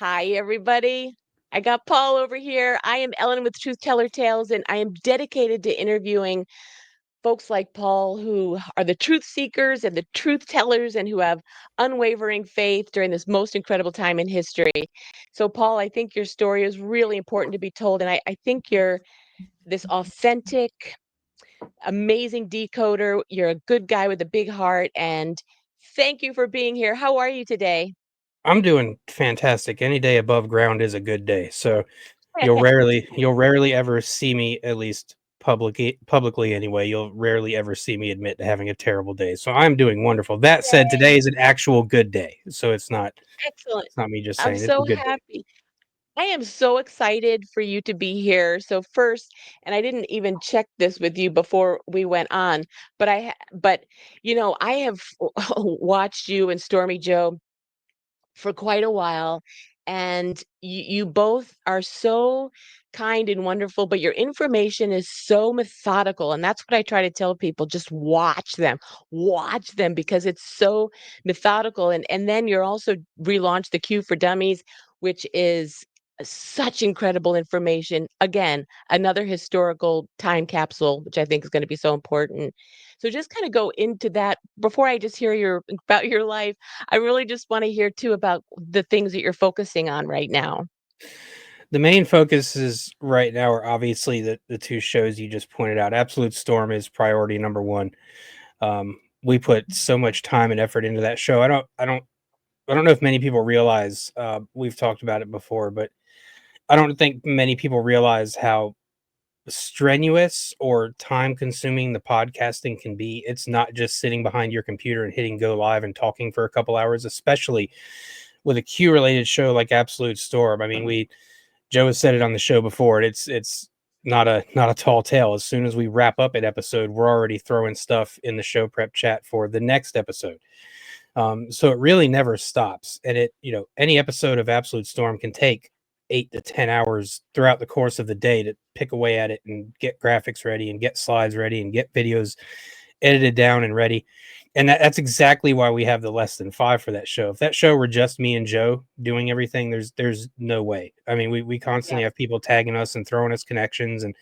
Hi, everybody. I got Paul over here. I am Ellen with TruthtellerTales, and I am dedicated to interviewing folks like Paul who are the truth seekers and the truth tellers and who have unwavering faith during this most incredible time in history. So, Paul, I think your story is really important to be told, and I think you're this authentic, amazing decoder. You're a good guy with a big heart, and thank you for being here. How are you today? I'm doing fantastic. Any day above ground is a good day. So you'll rarely ever see me, at least publicly anyway. You'll rarely ever see me admit to having a terrible day. So I'm doing wonderful. That said, today is an actual good day. So Excellent. it's not me just I'm saying it's a so good day. happy. I am so excited for you to be here. So first, and I didn't even check this with you before we went on, but I have watched you and Stormy Joe for quite a while, and you both are so kind and wonderful, but your information is so methodical, and that's what I try to tell people. Just watch them, because it's so methodical. And then you're also relaunched the Q for Dummies, which is such incredible information. Again, another historical time capsule, which I think is going to be so important. So just kind of go into that before I just hear your about your life. I really just want to hear too about the things that you're focusing on right now. The main focuses right now are obviously the two shows you just pointed out. Absolute Storm is priority number one. We put so much time and effort into that show. I don't know if many people realize. We've talked about it before, but I don't think many people realize how strenuous or time consuming the podcasting can be. It's not just sitting behind your computer and hitting go live and talking for a couple hours, especially with a Q related show like Absolute Storm. I mean, we Joe has said it on the show before. It's not a tall tale. As soon as we wrap up an episode, we're already throwing stuff in the show prep chat for the next episode. So it really never stops. And any episode of Absolute Storm can take 8 to 10 hours throughout the course of the day to pick away at it and get graphics ready and get slides ready and get videos edited down and ready. And that's exactly why we have the less than five for that show. If that show were just me and Joe doing everything, there's no way. I mean, we constantly Yes. have people tagging us and throwing us connections, and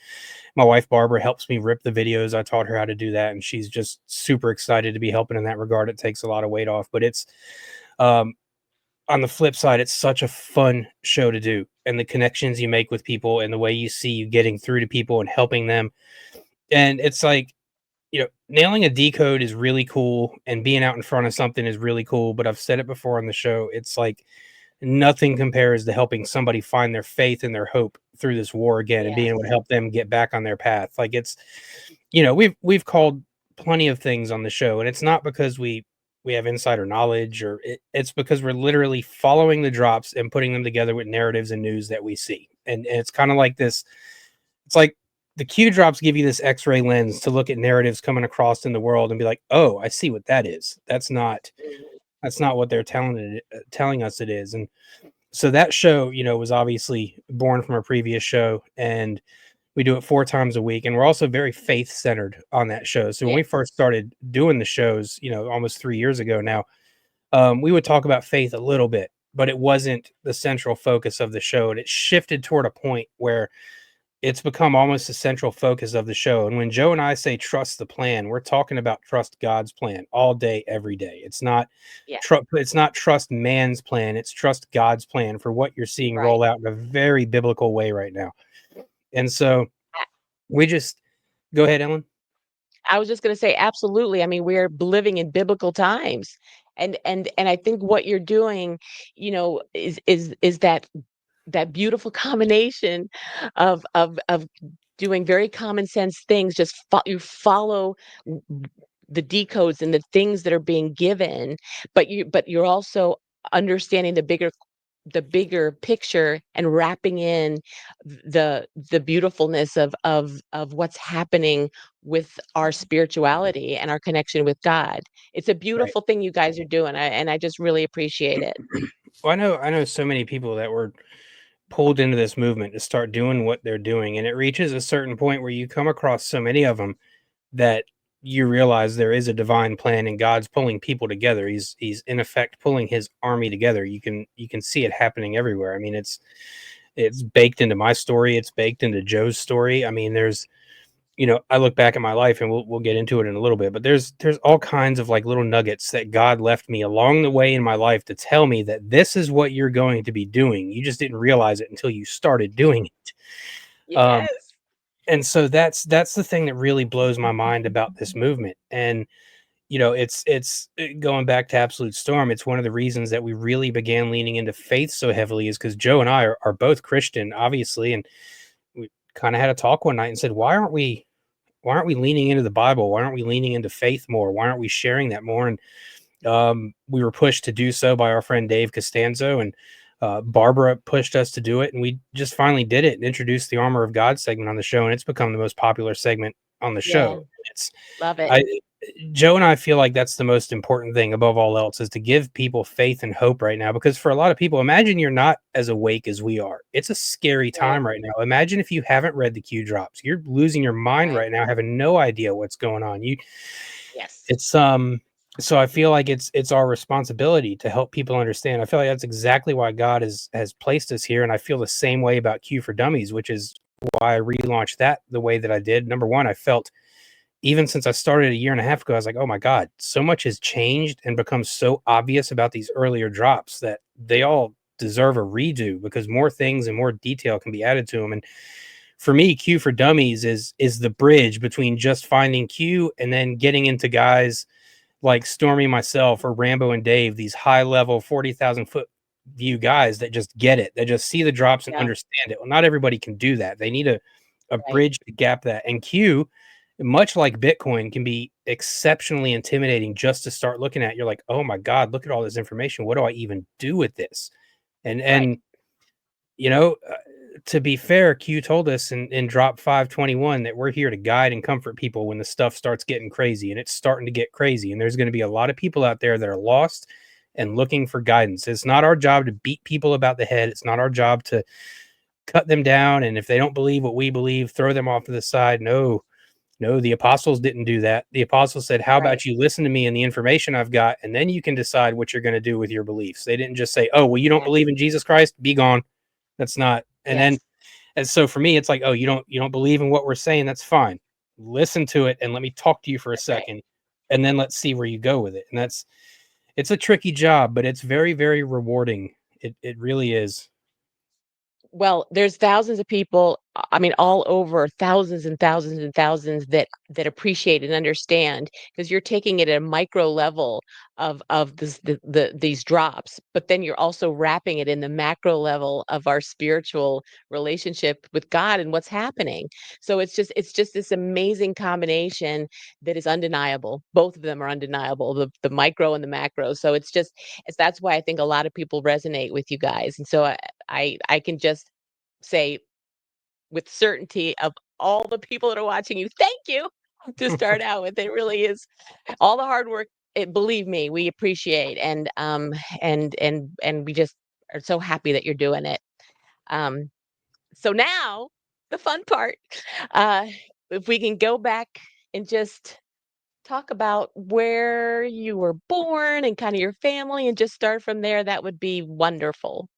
my wife Barbara helps me rip the videos. I taught her how to do that, and she's just super excited to be helping in that regard. It takes a lot of weight off, but it's um, on the flip side, it's such a fun show to do, and the connections you make with people, and the way you see you getting through to people and helping them, and it's like nailing a decode is really cool, and being out in front of something is really cool. But I've said it before on the show. It's like nothing compares to helping somebody find their faith and their hope through this war again and being able to Yes. help them get back on their path. Like we've called plenty of things on the show, and it's not because we have insider knowledge it's because we're literally following the drops and putting them together with narratives and news that we see. And it's kind of like this. It's like the Q drops give you this X-ray lens to look at narratives coming across in the world and be like, oh, I see what that is. Mhm. That's not what they're telling us it is. And so that show, was obviously born from a previous show, and we do it 4 times a week. And we're also very faith centered on that show. So when we Yes. first started doing the shows, almost 3 years ago now, we would talk about faith a little bit, but it wasn't the central focus of the show. And it shifted toward a point where it's become almost the central focus of the show. And when Joe and I say trust the plan, we're talking about trust God's plan all day, every day. Yeah. It's not trust man's plan. It's trust God's plan for what you're seeing Right. roll out in a very biblical way right now. And so we just go ahead, Ellen. I was just going to say, absolutely. I mean, we're living in biblical times, and I think what you're doing, is that beautiful combination of doing very common sense things. Just you follow the decodes and the things that are being given, but you're also understanding the bigger picture and wrapping in the beautifulness of what's happening with our spirituality and our connection with God. It's a Right. beautiful thing you guys are doing, and I just really appreciate it. Well, I know so many people that were pulled into this movement to start doing what they're doing, and it reaches a certain point where you come across so many of them that you realize there is a divine plan and God's pulling people together. He's in effect pulling his army together. You can see it happening everywhere. I mean, it's baked into my story. It's baked into Joe's story. I mean, there's I look back at my life and we'll get into it in a little bit, but there's all kinds of like little nuggets that God left me along the way in my life to tell me that this is what you're going to be doing. You just didn't realize it until you started doing it. Um, Yes. and so that's the thing that really blows my mind about this movement. And going back to Absolute Storm. It's one of the reasons that we really began leaning into faith so heavily is because Joe and I are both Christian, obviously, and we kind of had a talk one night and said, why aren't we leaning into the Bible? Why aren't we leaning into faith more? Why aren't we sharing that more? And we were pushed to do so by our friend Dave Costanzo, and Barbara pushed us to do it, and we just finally did it and introduced the Armor of God segment on the show, and it's become the most popular segment on the Yeah. show. It's Love it. I Joe and I feel like that's the most important thing above all else is to give people faith and hope right now, because for a lot of people, imagine you're not as awake as we are. It's a scary Right. time right now. Imagine if you haven't read the Q drops. You're losing your mind Right. right now, having no idea what's going on. Yes. It's so I feel like it's our responsibility to help people understand. I feel like that's exactly why God has placed us here, and I feel the same way about Q for Dummies, which is why I relaunched that the way that I did. Number one, I felt even since I started a year and a half ago, I was like, oh my God, so much has changed and become so obvious about these earlier drops that they all deserve a redo because more things and more detail can be added to them. And for me, Q for Dummies is the bridge between just finding Q and then getting into guys like Stormy, myself, or Rambo and Dave, these high level 40,000 foot view guys that just get it, that just see the drops and Yeah. understand it. Well, not everybody can do that. They need a Right. bridge to gap that. And Q, much like Bitcoin, can be exceptionally intimidating just to start looking at. You're like, oh my God, look at all this information. What do I even do with this? And Right. and you know, uh, to be fair, Q told us in drop 521 that we're here to guide and comfort people when the stuff starts getting crazy, and it's starting to get crazy. And there's going to be a lot of people out there that are lost and looking for guidance. It's not our job to beat people about the head. It's not our job to cut them down. And if they don't believe what we believe, throw them off to the side. No, no, the apostles didn't do that. The apostles said, how Right. about you listen to me and the information I've got, and then you can decide what you're going to do with your beliefs. They didn't just say, oh, well, you don't Yes. believe in Jesus Christ? Be gone. That's not. And then Yes. and so for me, it's like, oh, you don't believe in what we're saying. That's fine. Listen to it and let me talk to you for a That's right. second, and then let's see where you go with it. And it's a tricky job, but it's very, very rewarding. It really is. Well, there's thousands of people, I mean, all over, thousands and thousands and thousands that appreciate and understand because you're taking it at a micro level of these drops, but then you're also wrapping it in the macro level of our spiritual relationship with God and what's happening. So it's just this amazing combination that is undeniable. Both of them are undeniable, the micro and the macro. So it's that's why I think a lot of people resonate with you guys. And so I can just say with certainty of all the people that are watching you, thank you to start out with. It really is all the hard work. Believe me, we appreciate and we just are so happy that you're doing it. Um, so now the fun part. Uh, if we can go back and just talk about where you were born and kind of your family and just start from there, that would be wonderful.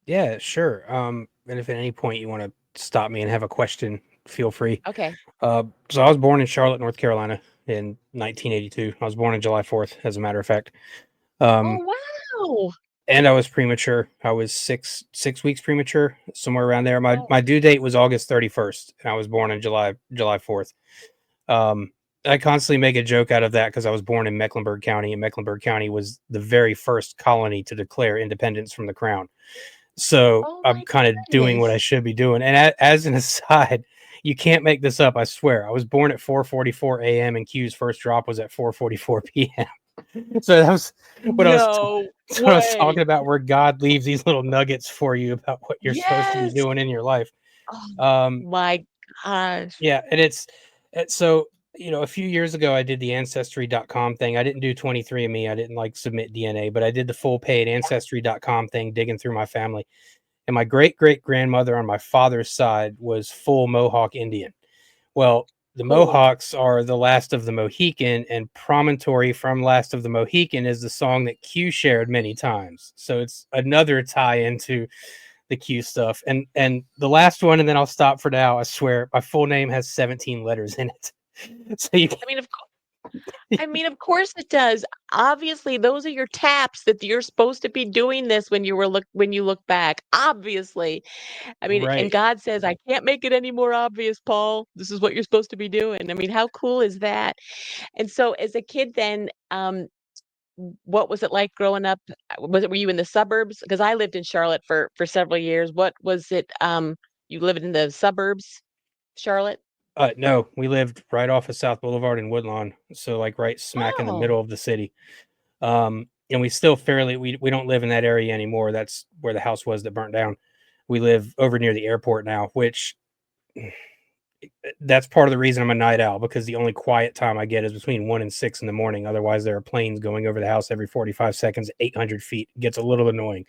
Yeah, sure. And if at any point you want to stop me and have a question, feel free. Okay. So I was born in Charlotte, North Carolina in 1982. I was born on July 4th, as a matter of fact. Oh, Um, wow. and I was premature. I was six weeks premature, somewhere around there. My Oh, my due date was August 31st, and I was born on July 4th. Um, I constantly make a joke out of that because I was born in Mecklenburg County, and Mecklenburg County was the very first colony to declare independence from the crown. So oh I'm my kind of doing what I goodness. should be doing. And as an aside, you can't make this up. I swear. I was born at 4:44 a.m. and Q's first drop was at 4:44 p.m. So that was what I was. No So I was way. talking about where God leaves these little nuggets for you about what you're supposed to be Yes. doing in your life. Oh Um, my gosh. yeah, and so a few years ago I did the ancestry.com thing. I didn't do 23andMe. I didn't like submit DNA, but I did the full paid ancestry.com thing, digging through my family. And my great great grandmother on my father's side was full Mohawk Indian. Well, the Cool. Mohawks are the Last of the Mohican, and Promontory from Last of the Mohican is the song that Q shared many times. So it's another tie into the Q stuff. And the last one, and then I'll stop for now. I swear, my full name has 17 letters in it. So you I mean, of course it does. Obviously, those are your taps that you're supposed to be doing this when you look back. Obviously. I mean, and right. God says, "I can't make it any more obvious, Paul. This is what you're supposed to be doing." I mean, how cool is that? And so as a kid then, what was it like growing up? Were you in the suburbs? Because I lived in Charlotte for several years. What was it, you lived in the suburbs, Charlotte? No, we lived right off of South Boulevard in Woodlawn, so like right smack in the Oh, middle of the city. And we still fairly we don't live in that area anymore. That's where the house was that burnt down. We live over near the airport now, which that's part of the reason I'm a night owl, because the only quiet time I get is between 1 and 6 in the morning. Otherwise, there are planes going over the house every 45 seconds, 800 feet. It gets a little annoying.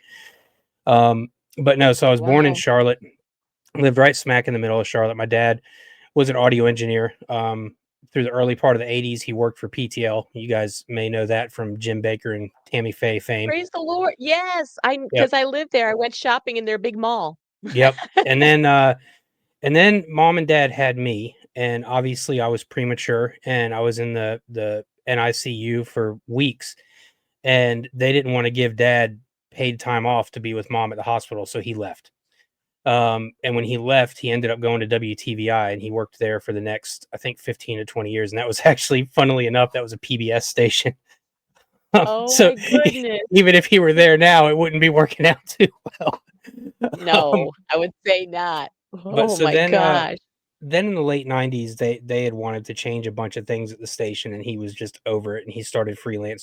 Um, but no, so I was born in wow. Charlotte, lived right smack in the middle of Charlotte. My dad was an audio engineer. Through the early part of the 80s, he worked for PTL. You guys may know that from Jim Baker and Tammy Faye fame. Praise the Lord. Yes, I Yep. because I lived there. I went shopping in their big mall. Yep. And then mom and dad had me, and obviously I was premature, and I was in the NICU for weeks, and they didn't want to give dad paid time off to be with mom at the hospital, so he left. And when he left, he ended up going to WTVI, and he worked there for the next, I think, 15 to 20 years. And that was actually, funnily enough, that was a PBS station. Oh So my goodness. even if he were there now, it wouldn't be working out too well. Um, No, I would say not. but Oh so my gosh. then in the late 90s, they had wanted to change a bunch of things at the station, and he was just over it. And he started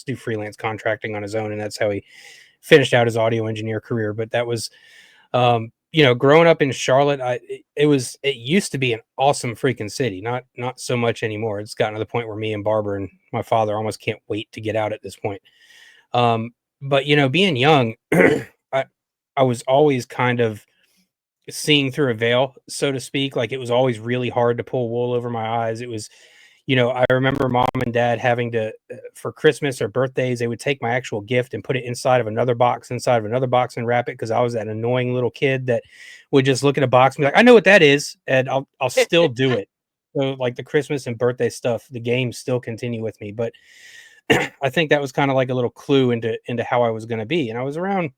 do freelance contracting on his own. And that's how he finished out his audio engineer career. But that was growing up in Charlotte, it used to be an awesome freaking city. Not so much anymore. It's gotten to the point where me and Barbara and my father almost can't wait to get out at this point. Um, but being young, I I was always kind of seeing through a veil, so to speak. Like, it was always really hard to pull wool over my eyes. It was, I remember mom and dad having to, for Christmas or birthdays, they would take my actual gift and put it inside of another box, and wrap it, because I was that annoying little kid that would just look at a box and be like, I know what that is, and I'll still do it. So like the Christmas and birthday stuff, the games still continue with me. But I think that was kind of like a little clue into how I was going to be. And I was around,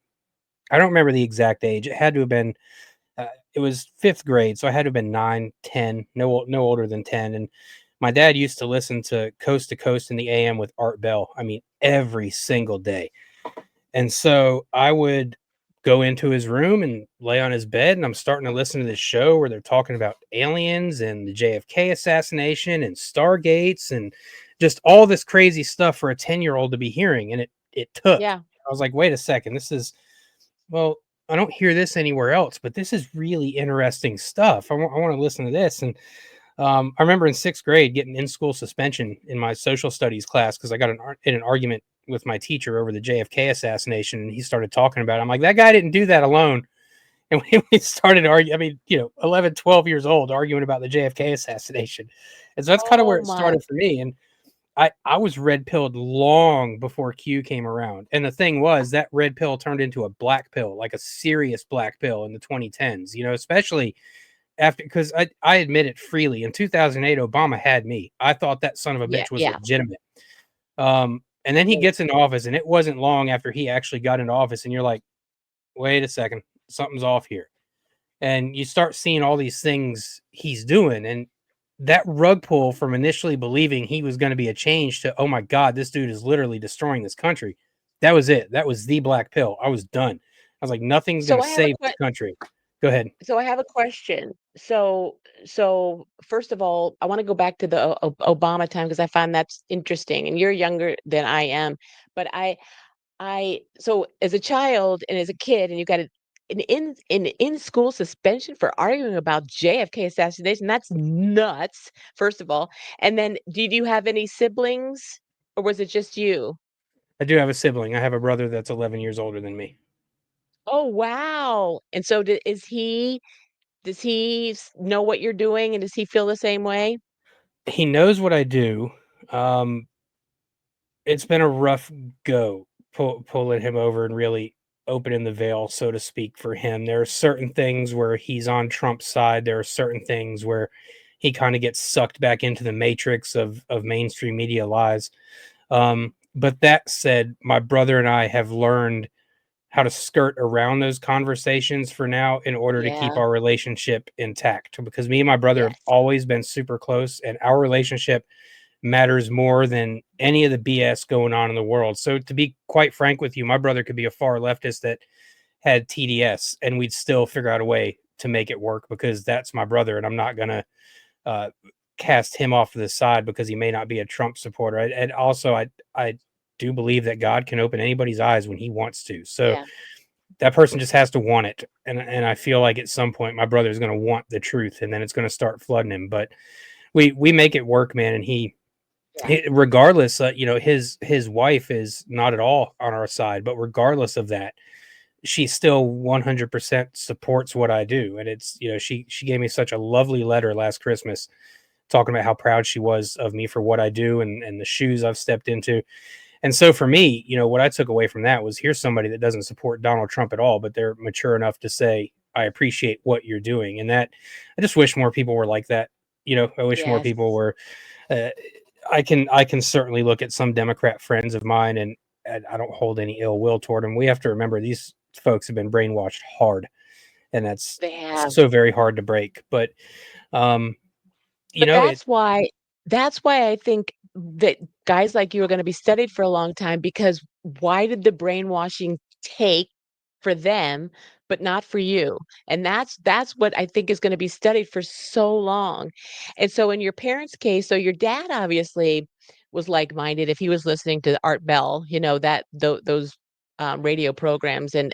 I don't remember the exact age. It had to have been it was fifth grade, so I had to have been 9, 10, no older than 10. And my dad used to Coast in the AM with Art Bell. I mean, every single day. And so I would go into his room and lay on his bed, and I'm starting to listen to this show where they're talking about aliens and the JFK assassination and Stargates and just all this crazy stuff for a 10-year-old to be hearing. And it took. Yeah. I was like, wait a second, this is, well, I don't hear this anywhere else, but this is really interesting stuff. I want to listen to this. And I remember in sixth grade getting in school suspension in my social studies class because I got in an argument with my teacher over the JFK assassination, and he started talking about it. I'm like, that guy didn't do that alone. And we started arguing. I mean, 11, 12 years old, arguing about the JFK assassination. And so that's kind of where Oh it my. started for me. And I was red pilled long before Q came around. And the thing was, that red pill turned into a black pill, like a serious black pill in the 2010s, especially after, because I admit it freely. In 2008, Obama had me. I thought that son of a Yeah, bitch was yeah. legitimate. And then he Right. gets into office, and it wasn't long after he actually got into office. And you're like, wait a second, something's off here. And you start seeing all these things he's doing, and that rug pull from initially believing he was going to be a change to, oh my god, this dude is literally destroying this country. That was it. That was the black pill. I was done. I was like, nothing's going So to I have a save this country. Go ahead. question. So first of all, I want to go back to the Obama time because I find that's interesting, and you're younger than I am. But so as a child and as a kid, and you got an in school suspension for arguing about JFK assassination. That's nuts. First of all, and then did you have any siblings, or was it just you? I do have a sibling. I have a brother that's 11 years older than me. Oh wow! And so is he? Does he know what you're doing, and does he feel the same way? he knows what I do. Um, it's been a rough go pulling him over and really opening the veil, so to speak, for him. There are certain things where he's on Trump's side. There are certain things where he kind of gets sucked back into the matrix of mainstream media lies. But that said, my brother and I have learned how to skirt around those conversations for now in order to keep Yeah. our relationship intact. Because me and my brother have Yes. always been super close, and our relationship matters more than any of the BS going on in the world. So, to be quite frank with you, my brother could be a far leftist that had TDS, and we'd still figure out a way to make it work because that's my brother, and I'm not gonna uh, cast him off to the side because he may not be a Trump supporter. And also, I do believe that God can open anybody's eyes when He wants to. So Yeah. that person just has to want it, and I feel like at some point my brother is going to want the truth, and then it's going to start flooding him. But we make it work, man. And Yeah. regardless, his wife is not at all on our side, but regardless of that, she still 100% supports what I do. And it's, she gave me such a lovely letter last Christmas talking about how proud she was of me for what I do and the shoes I've stepped into. And so for me, what I took away from that was, here's somebody that doesn't support Donald Trump at all, but they're mature enough to say, I appreciate what you're doing. And that, I just wish more people were like that. I wish more Yes. people were. uh, I can certainly look at some Democrat friends of mine, and I don't hold any ill will toward them. We have to remember these folks have been brainwashed hard, and that's They have. so very hard to break. But um, But it. that's why I think that guys like you are gonna be studied for a long time because why did the brainwashing take for them, but not for you? And that's what I think is gonna be studied for so long. And so in your parents' case, so your dad obviously was like-minded if he was listening to Art Bell, that those, radio programs, and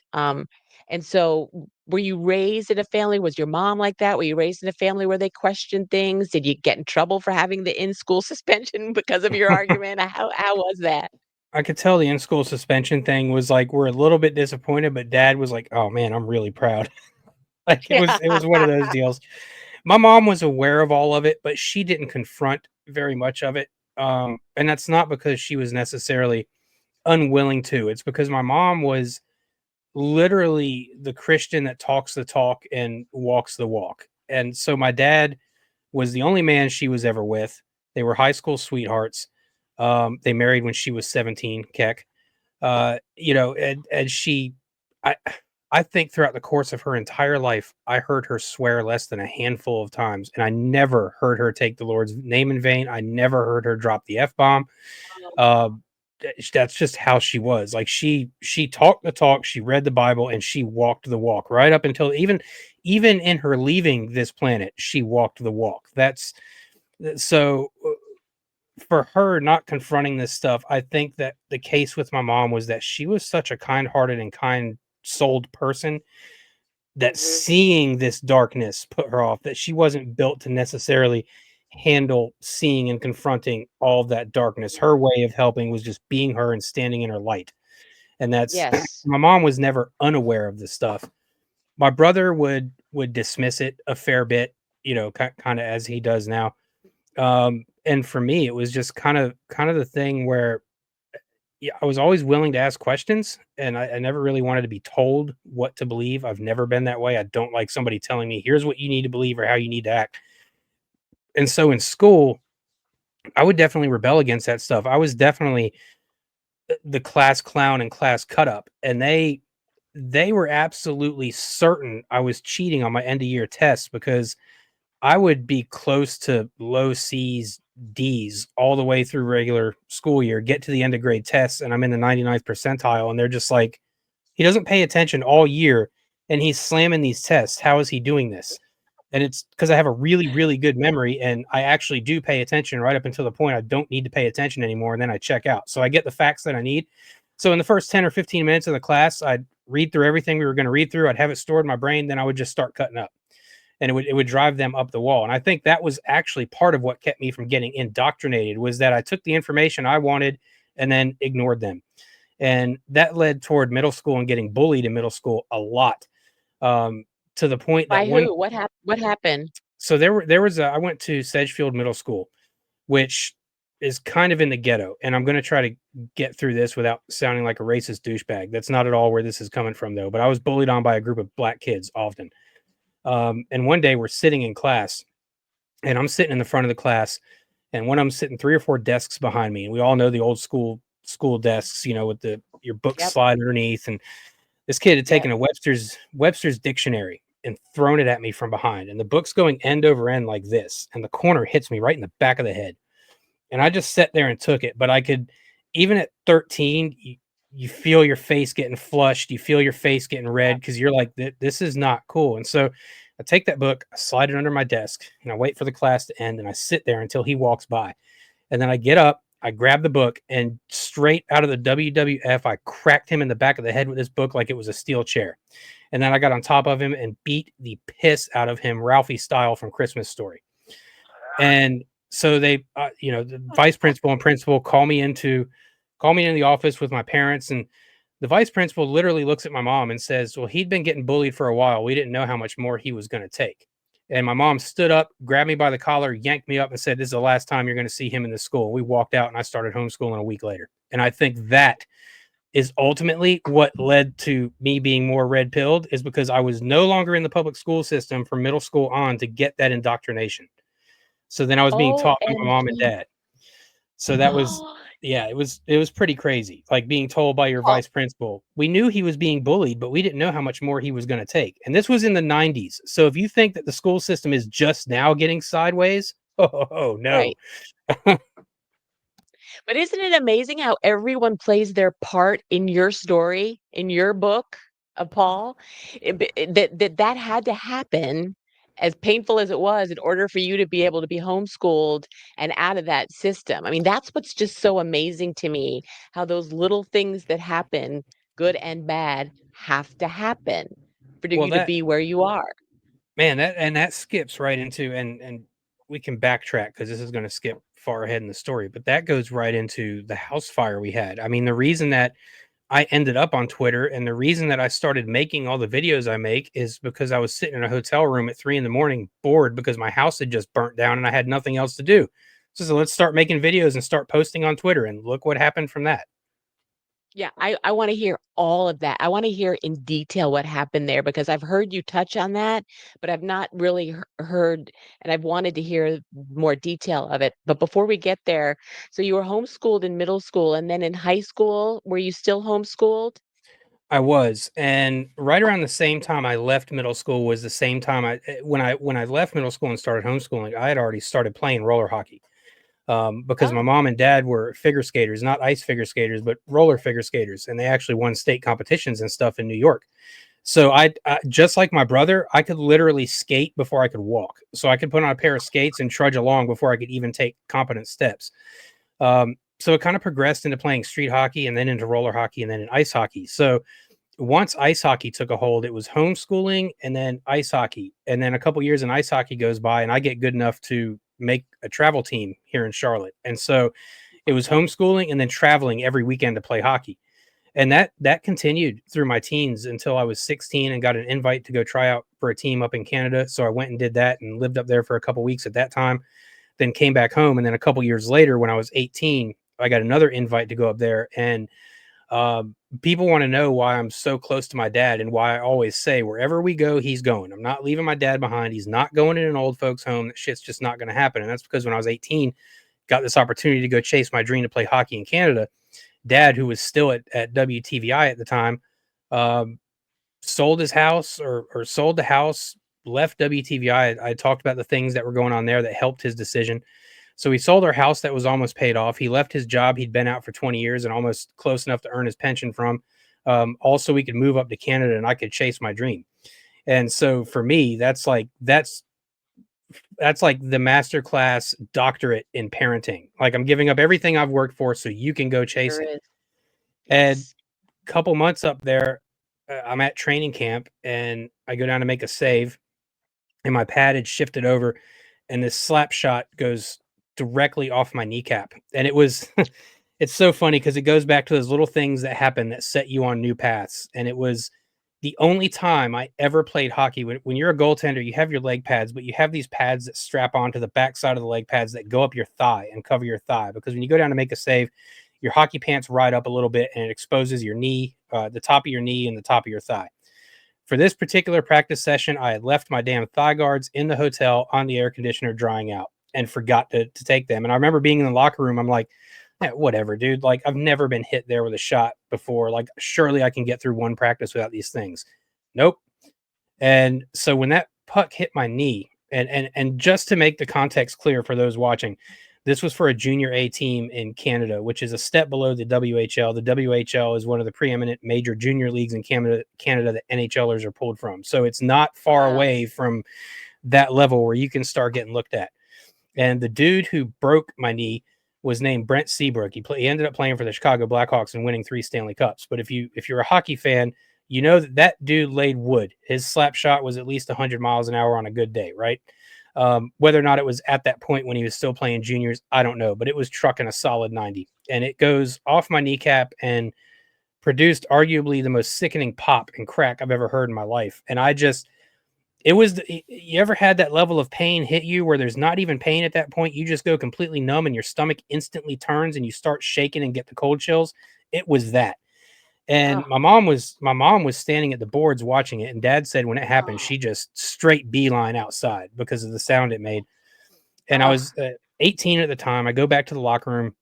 so were you raised in a family? Was your mom like that? Were you raised in a family where they questioned things? Did you get in trouble for having the in-school suspension because of your argument? How was that? I could tell the in school suspension thing was like, we're a little bit disappointed, but dad was like, oh man, I'm really proud. Like Yeah. it was one of those deals. My mom was aware of all of it, but she didn't confront very much of it. And that's not because she was necessarily unwilling to. It's because my mom was literally the Christian that talks the talk and walks the walk. And so my dad was the only man she was ever with. They were high school sweethearts. They married when she was 17, Keck. And I I think throughout the course of her entire life, I heard her swear less than a handful of times, and I never heard her take the Lord's name in vain. I never heard her drop the F bomb. Uh, that's just how she was. Like she talked the talk, she read the Bible, and she walked the walk right up until even in her leaving this planet, she walked the walk. That's so for her not confronting this stuff. I think that the case with my mom was that she was such a kind-hearted and kind-souled person that Mhm. seeing this darkness put her off, that she wasn't built to necessarily handle seeing and confronting all of that darkness. Yeah. Her way of helping was just being her and standing in her light. And that's Yes. my mom was never unaware of this stuff. My brother would dismiss it a fair bit, kind of as he does now. And for me, it was just kind of the thing where, yeah, I was always willing to ask questions, and I never really wanted to be told what to believe. I've never been that way. I don't like somebody telling me, here's what you need to believe or how you need to act. And so in school, I would definitely rebel against that stuff. I was definitely the class clown and class cut up, and they were absolutely certain I was cheating on my end of year tests because I would be close to low C's, D's all the way through regular school year, get to the end of grade tests, and I'm in the 99th percentile. And they're just like, he doesn't pay attention all year and he's slamming these tests. How is he doing this? And it's because I have a really, really good memory and I actually do pay attention right up until the point I don't need to pay attention anymore. And then I check out. So I get the facts that I need. So in the first 10 or 15 minutes of the class, I'd read through everything we were going to read through. I'd have it stored in my brain. Then I would just start cutting up and it would drive them up the wall. And I think that was actually part of what kept me from getting indoctrinated was that I took the information I wanted and then ignored them. And that led toward middle school and getting bullied in middle school a lot. Um, to the point that By one who? What happened? so there was I went to Sedgefield Middle School. which is kind of in the ghetto. And I'm going to try to get through this without sounding like a racist douchebag. That's not at all where this is coming from, though. But I was bullied on by a group of black kids often. And one day we're sitting in class, and I'm sitting in the front of the class, and one of them sitting 3 or 4 desks behind me. And we all know the old school desks, with the your books Yep. slide underneath. And this kid had Yes. taken a Webster's dictionary and thrown it at me from behind. And the book's going end over end like this, and the corner hits me right in the back of the head. And I just sat there and took it. But I could, even at 13, you feel your face getting flushed. You feel your face getting red because you're like, this is not cool. And so I take that book, I slide it under my desk, and I wait for the class to end. And I sit there until he walks by. And then I get up, I grab the book, and straight out of the WWF, I cracked him in the back of the head with this book like it was a steel chair. And then I got on top of him and beat the piss out of him, Ralphie style from Christmas Story. And so they, the vice principal and principal call me into the office with my parents, and the vice principal literally looks at my mom and says, "Well, he'd been getting bullied for a while. We didn't know how much more he was going to take." And my mom stood up, grabbed me by the collar, yanked me up, and said, "This is the last time you're going to see him in the school." We walked out, and I started homeschooling a week later. And I think that is ultimately what led to me being more red pilled, is because I was no longer in the public school system from middle school on to get that indoctrination. So then I was being taught by my mom and OMG. dad. So that was, yeah, it was pretty crazy. Like being told by your Oh, vice principal. We knew he was being bullied, but we didn't know how much more he was going to take. And this was in the 90s. So if you think that the school system is just now getting sideways, oh no. right. But isn't it amazing how everyone plays their part in your story, in your book of Paul? That had to happen, as painful as it was, in order for you to be able to be homeschooled and out of that system. I mean, that's what's just so amazing to me, how those little things that happen, good and bad, have to happen for Well, you to that be where you are. man, that skips right into, and we can backtrack because this is going to skip far ahead in the story, but that goes right into the house fire we had. I mean, the reason that I ended up on Twitter, and the reason that I started making all the videos I make is because I was sitting in a hotel room at 3 in the morning, bored because my house had just burnt down and I had nothing else to do. So let's start making videos and start posting on Twitter. And look what happened from that. Yeah, I wanna hear all of that. I wanna hear in detail what happened there because I've heard you touch on that, but I've not really heard, and I've wanted to hear more detail of it. But before we get there, so you were homeschooled in middle school, and then in high school, were you still homeschooled? I was, and right around the same time I left middle school was the same time when I left middle school and started homeschooling, I had already started playing roller hockey. Because my Oh, mom and dad were figure skaters, not ice figure skaters, but roller figure skaters, and they actually won state competitions and stuff in New York. So I just like my brother, I could literally skate before I could walk. So I could put on a pair of skates and trudge along before I could even take competent steps. So it kind of progressed into playing street hockey and then into roller hockey and then in ice hockey. So once ice hockey took a hold, it was homeschooling and then ice hockey. And then a couple years in ice hockey goes by and I get good enough to make a travel team here in Charlotte. And so it was homeschooling and then traveling every weekend to play hockey. And that continued through my teens until I was 16 and got an invite to go try out for a team up in Canada. So I went and did that and lived up there for a couple weeks at that time, then came back home. And then a couple years later, when I was 18, I got another invite to go up there. And people want to know why I'm so close to my dad and why I always say wherever we go, he's going. I'm not leaving my dad behind. He's not going in an old folks home. That shit's just not going to happen. And that's because when I was 18, got this opportunity to go chase my dream to play hockey in Canada. Dad, who was still at WTVI at the time, um, sold his house or sold the house, left WTVI. I talked about the things that were going on there that helped his decision. So he sold our house that was almost paid off. He left his job. He'd been out for 20 years and almost close enough to earn his pension from. Also, we could move up to Canada and I could chase my dream. And so for me, that's like the master class doctorate in parenting. Like I'm giving up everything I've worked for so you can go chase sure it. is. And Yes. a couple months up there, I'm at training camp and I go down to make a save and my pad had shifted over and this slap shot goes directly off my kneecap. And it was it's so funny because it goes back to those little things that happen that set you on new paths. And it was The only time I ever played hockey, when you're a goaltender, you have your leg pads, but you have these pads that strap onto the backside of the leg pads that go up your thigh and cover your thigh. Because when you go down to make a save, your hockey pants ride up a little bit and it exposes your knee, the top of your knee and the top of your thigh. For this particular practice session, I had left my damn thigh guards in the hotel on the air conditioner drying out and forgot to take them. And I remember being in the locker room, I'm like, whatever, dude. Like, I've never been hit there with a shot before. Like, surely I can get through one practice without these things. Nope. And so when that puck hit my knee, and just to make the context clear for those watching, this was for a junior A team in Canada, which is a step below the WHL. The WHL is one of the preeminent major junior leagues in Canada that NHLers are pulled from. So it's not far Wow. away from that level where you can start getting looked at. And the dude who broke my knee was named Brent Seabrook. He ended up playing for the Chicago Blackhawks and winning 3 Stanley Cups. But if you're a hockey fan, you know that dude laid wood. His slap shot was at least 100 miles an hour on a good day, right? Whether or not it was at that point when he was still playing juniors, I don't know, but it was trucking a solid 90. And it goes off my kneecap and produced arguably the most sickening pop and crack I've ever heard in my life. And it was, you ever had that level of pain hit you where there's not even pain at that point? You just go completely numb and your stomach instantly turns and you start shaking and get the cold chills. It was that. And Oh, my mom was standing at the boards watching it, and Dad said when it happened, oh, she just straight beeline outside because of the sound it made. And I oh, was 18 at the time. I go back to the locker room,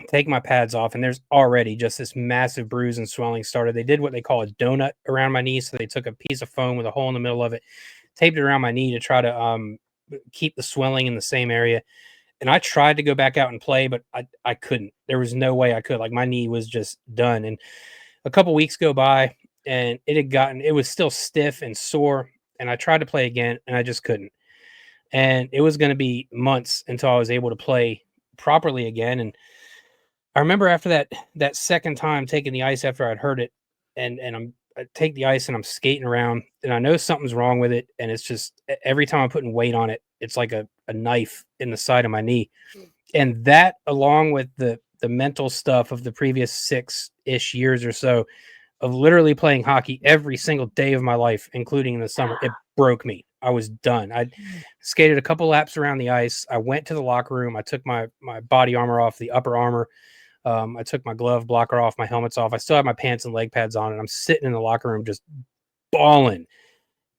take my pads off, and there's already just this massive bruise and swelling started. They did what they call a donut around my knee, so they took a piece of foam with a hole in the middle of it, taped it around my knee to try to keep the swelling in the same area. And I tried to go back out and play, but I couldn't. There was no way I could. Like, my knee was just done. And a couple weeks go by, and it was still stiff and sore. And I tried to play again, and I just couldn't. And it was going to be months until I was able to play properly again. And I remember after that second time taking the ice after I'd heard it, and I take the ice and I'm skating around, and I know something's wrong with it, and it's just every time I'm putting weight on it, it's like a knife in the side of my knee. And that, along with the mental stuff of the previous 6-ish years or so of literally playing hockey every single day of my life, including in the summer, it broke me. I was done. I skated a couple laps around the ice. I went to the locker room. I took my body armor off, the upper armor. I took my glove blocker off, my helmet's off. I still have my pants and leg pads on, and I'm sitting in the locker room just bawling.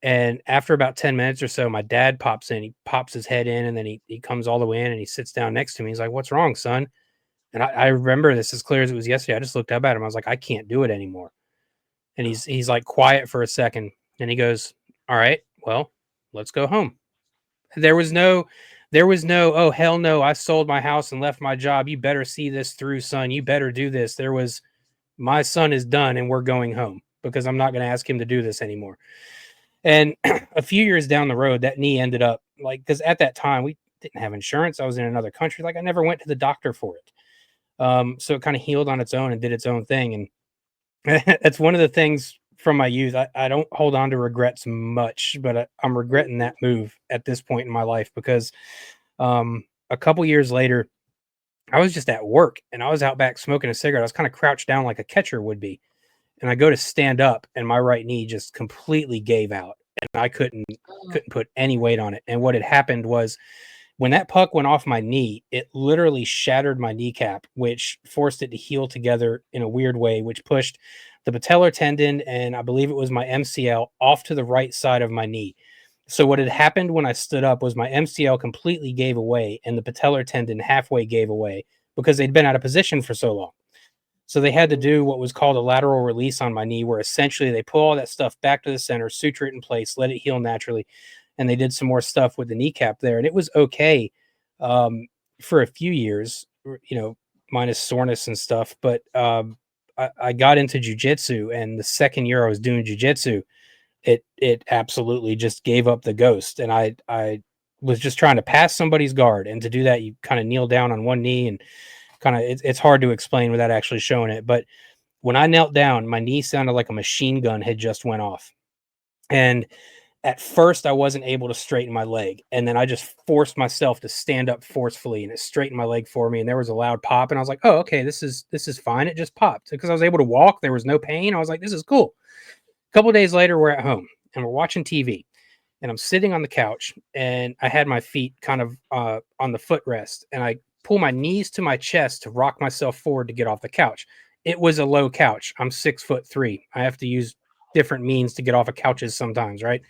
And after about 10 minutes or so, my dad pops in. He pops his head in, and then he comes all the way in and he sits down next to me. He's like, "What's wrong, son?" And I remember this as clear as it was yesterday. I just looked up at him. I was like, "I can't do it anymore." And he's like quiet for a second, and he goes, "All right, well, let's go home." There was no oh hell no, I sold my house and left my job. You better see this through, son. You better do this. There was, my son is done and we're going home because I'm not going to ask him to do this anymore. And a few years down the road, that knee ended up like, because at that time we didn't have insurance. I was in another country. Like, I never went to the doctor for it. So it kind of healed on its own and did its own thing. And that's one of the things from my youth. I don't hold on to regrets much, but I'm regretting that move at this point in my life because a couple years later, I was just at work and I was out back smoking a cigarette. I was kind of crouched down like a catcher would be. And I go to stand up and my right knee just completely gave out and I oh, couldn't put any weight on it. And what had happened was when that puck went off my knee, it literally shattered my kneecap, which forced it to heal together in a weird way, which pushed the patellar tendon and I believe it was my MCL off to the right side of my knee. So what had happened when I stood up was my MCL completely gave away and the patellar tendon halfway gave away because they'd been out of position for so long. So they had to mm, do what was called a lateral release on my knee, where essentially they pull all that stuff back to the center, suture it in place, let it heal naturally. And they did some more stuff with the kneecap there. And it was okay um, for a few years, minus soreness and stuff. But I got into jujitsu. And the second year I was doing jujitsu, it absolutely just gave up the ghost. And I was just trying to pass somebody's guard. And to do that, you kind of kneel down on one knee and kind of it's hard to explain without actually showing it. But when I knelt down, my knee sounded like a machine gun had just went off. And at first I wasn't able to straighten my leg. And then I just forced myself to stand up forcefully and it straightened my leg for me. And there was a loud pop. And I was like, oh, okay, this is fine. It just popped. Because I was able to walk. There was no pain. I was like, this is cool. couple days later, we're at home and we're watching TV, and I'm sitting on the couch, and I had my feet kind of on the footrest, and I pull my knees to my chest to rock myself forward to get off the couch. It was a low couch. I'm 6'3". I have to use different means to get off of couches sometimes, right?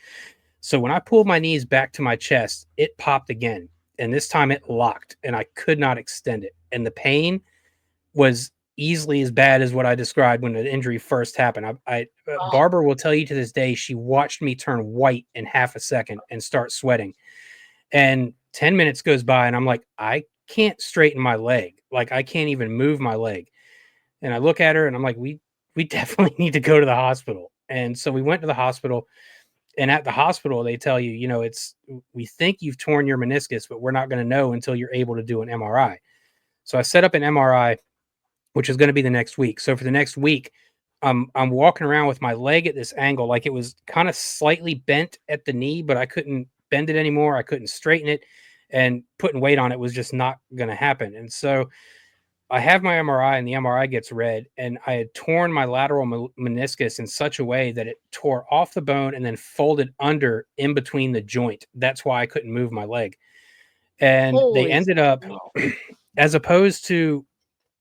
So when I pulled my knees back to my chest, it popped again. And this time it locked and I could not extend it. And the pain was easily as bad as what I described when the injury first happened. Oh, Barbara will tell you to this day, she watched me turn white in half a second and start sweating. And 10 minutes goes by and I'm like, I can't straighten my leg. Like I can't even move my leg. And I look at her and I'm like, we definitely need to go to the hospital. And so we went to the hospital, and at the hospital they tell you, it's, we think you've torn your meniscus, but we're not going to know until you're able to do an MRI. So I set up an MRI, which is going to be the next week. So for the next week, I'm walking around with my leg at this angle, like it was kind of slightly bent at the knee, but I couldn't bend it anymore. I couldn't straighten it, and putting weight on it was just not going to happen. And so I have my MRI, and the MRI gets read, and I had torn my lateral meniscus in such a way that it tore off the bone and then folded under in between the joint. That's why I couldn't move my leg. And they holy ended up, smokes. as opposed to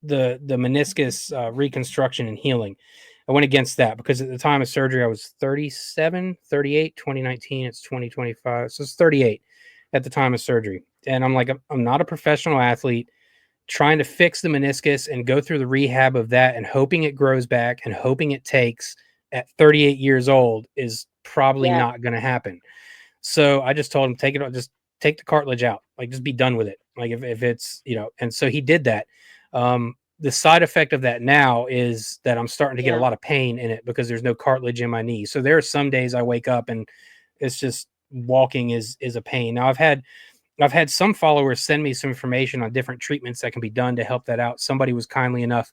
the meniscus reconstruction and healing, I went against that because at the time of surgery I was 37, 38, 2019. It's 2025, so it's 38 at the time of surgery. And I'm like, I'm not a professional athlete. Trying to fix the meniscus and go through the rehab of that and hoping it grows back and hoping it takes at 38 years old is probably Yeah, not going to happen. So I just told him, take it out, just take the cartilage out, like just be done with it. Like if it's, and so he did that. The side effect of that now is that I'm starting to get a yeah, lot of pain in it because there's no cartilage in my knee. So there are some days I wake up and it's just walking is a pain. Now I've had some followers send me some information on different treatments that can be done to help that out. Somebody was kindly enough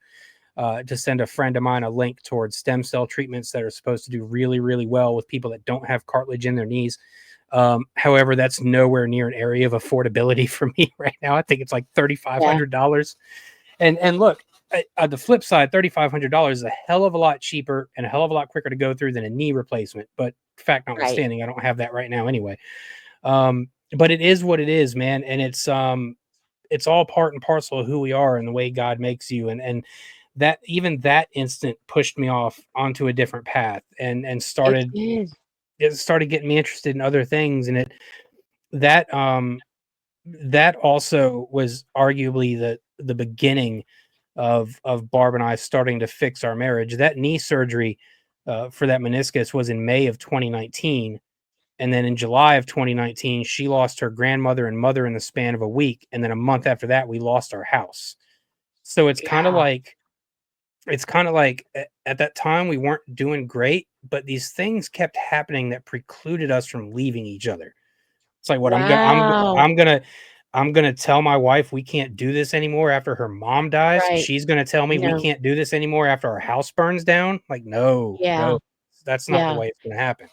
to send a friend of mine a link towards stem cell treatments that are supposed to do really, really well with people that don't have cartilage in their knees. However, that's nowhere near an area of affordability for me right now. I think it's like yeah, $3,500. And look, on the flip side, $3,500 is a hell of a lot cheaper and a hell of a lot quicker to go through than a knee replacement. But fact right. notwithstanding, I don't have that right now anyway. But it is what it is, man, and it's all part and parcel of who we are and the way God makes you, and that even that instant pushed me off onto a different path and It started is. it started getting me interested in other things, and that that also was arguably the beginning of Barb and I starting to fix our marriage. That knee surgery for that meniscus was in May of 2019. And then in July of 2019, she lost her grandmother and mother in the span of a week. And then a month after that, we lost our house. So Yeah, it's kind of like at that time we weren't doing great, but these things kept happening that precluded us from leaving each other. It's like what wow, I'm gonna tell my wife we can't do this anymore after her mom dies. right. She's gonna tell me we No, can't do this anymore after our house burns down. Like no, yeah, no, that's not the yeah. way it's gonna happen.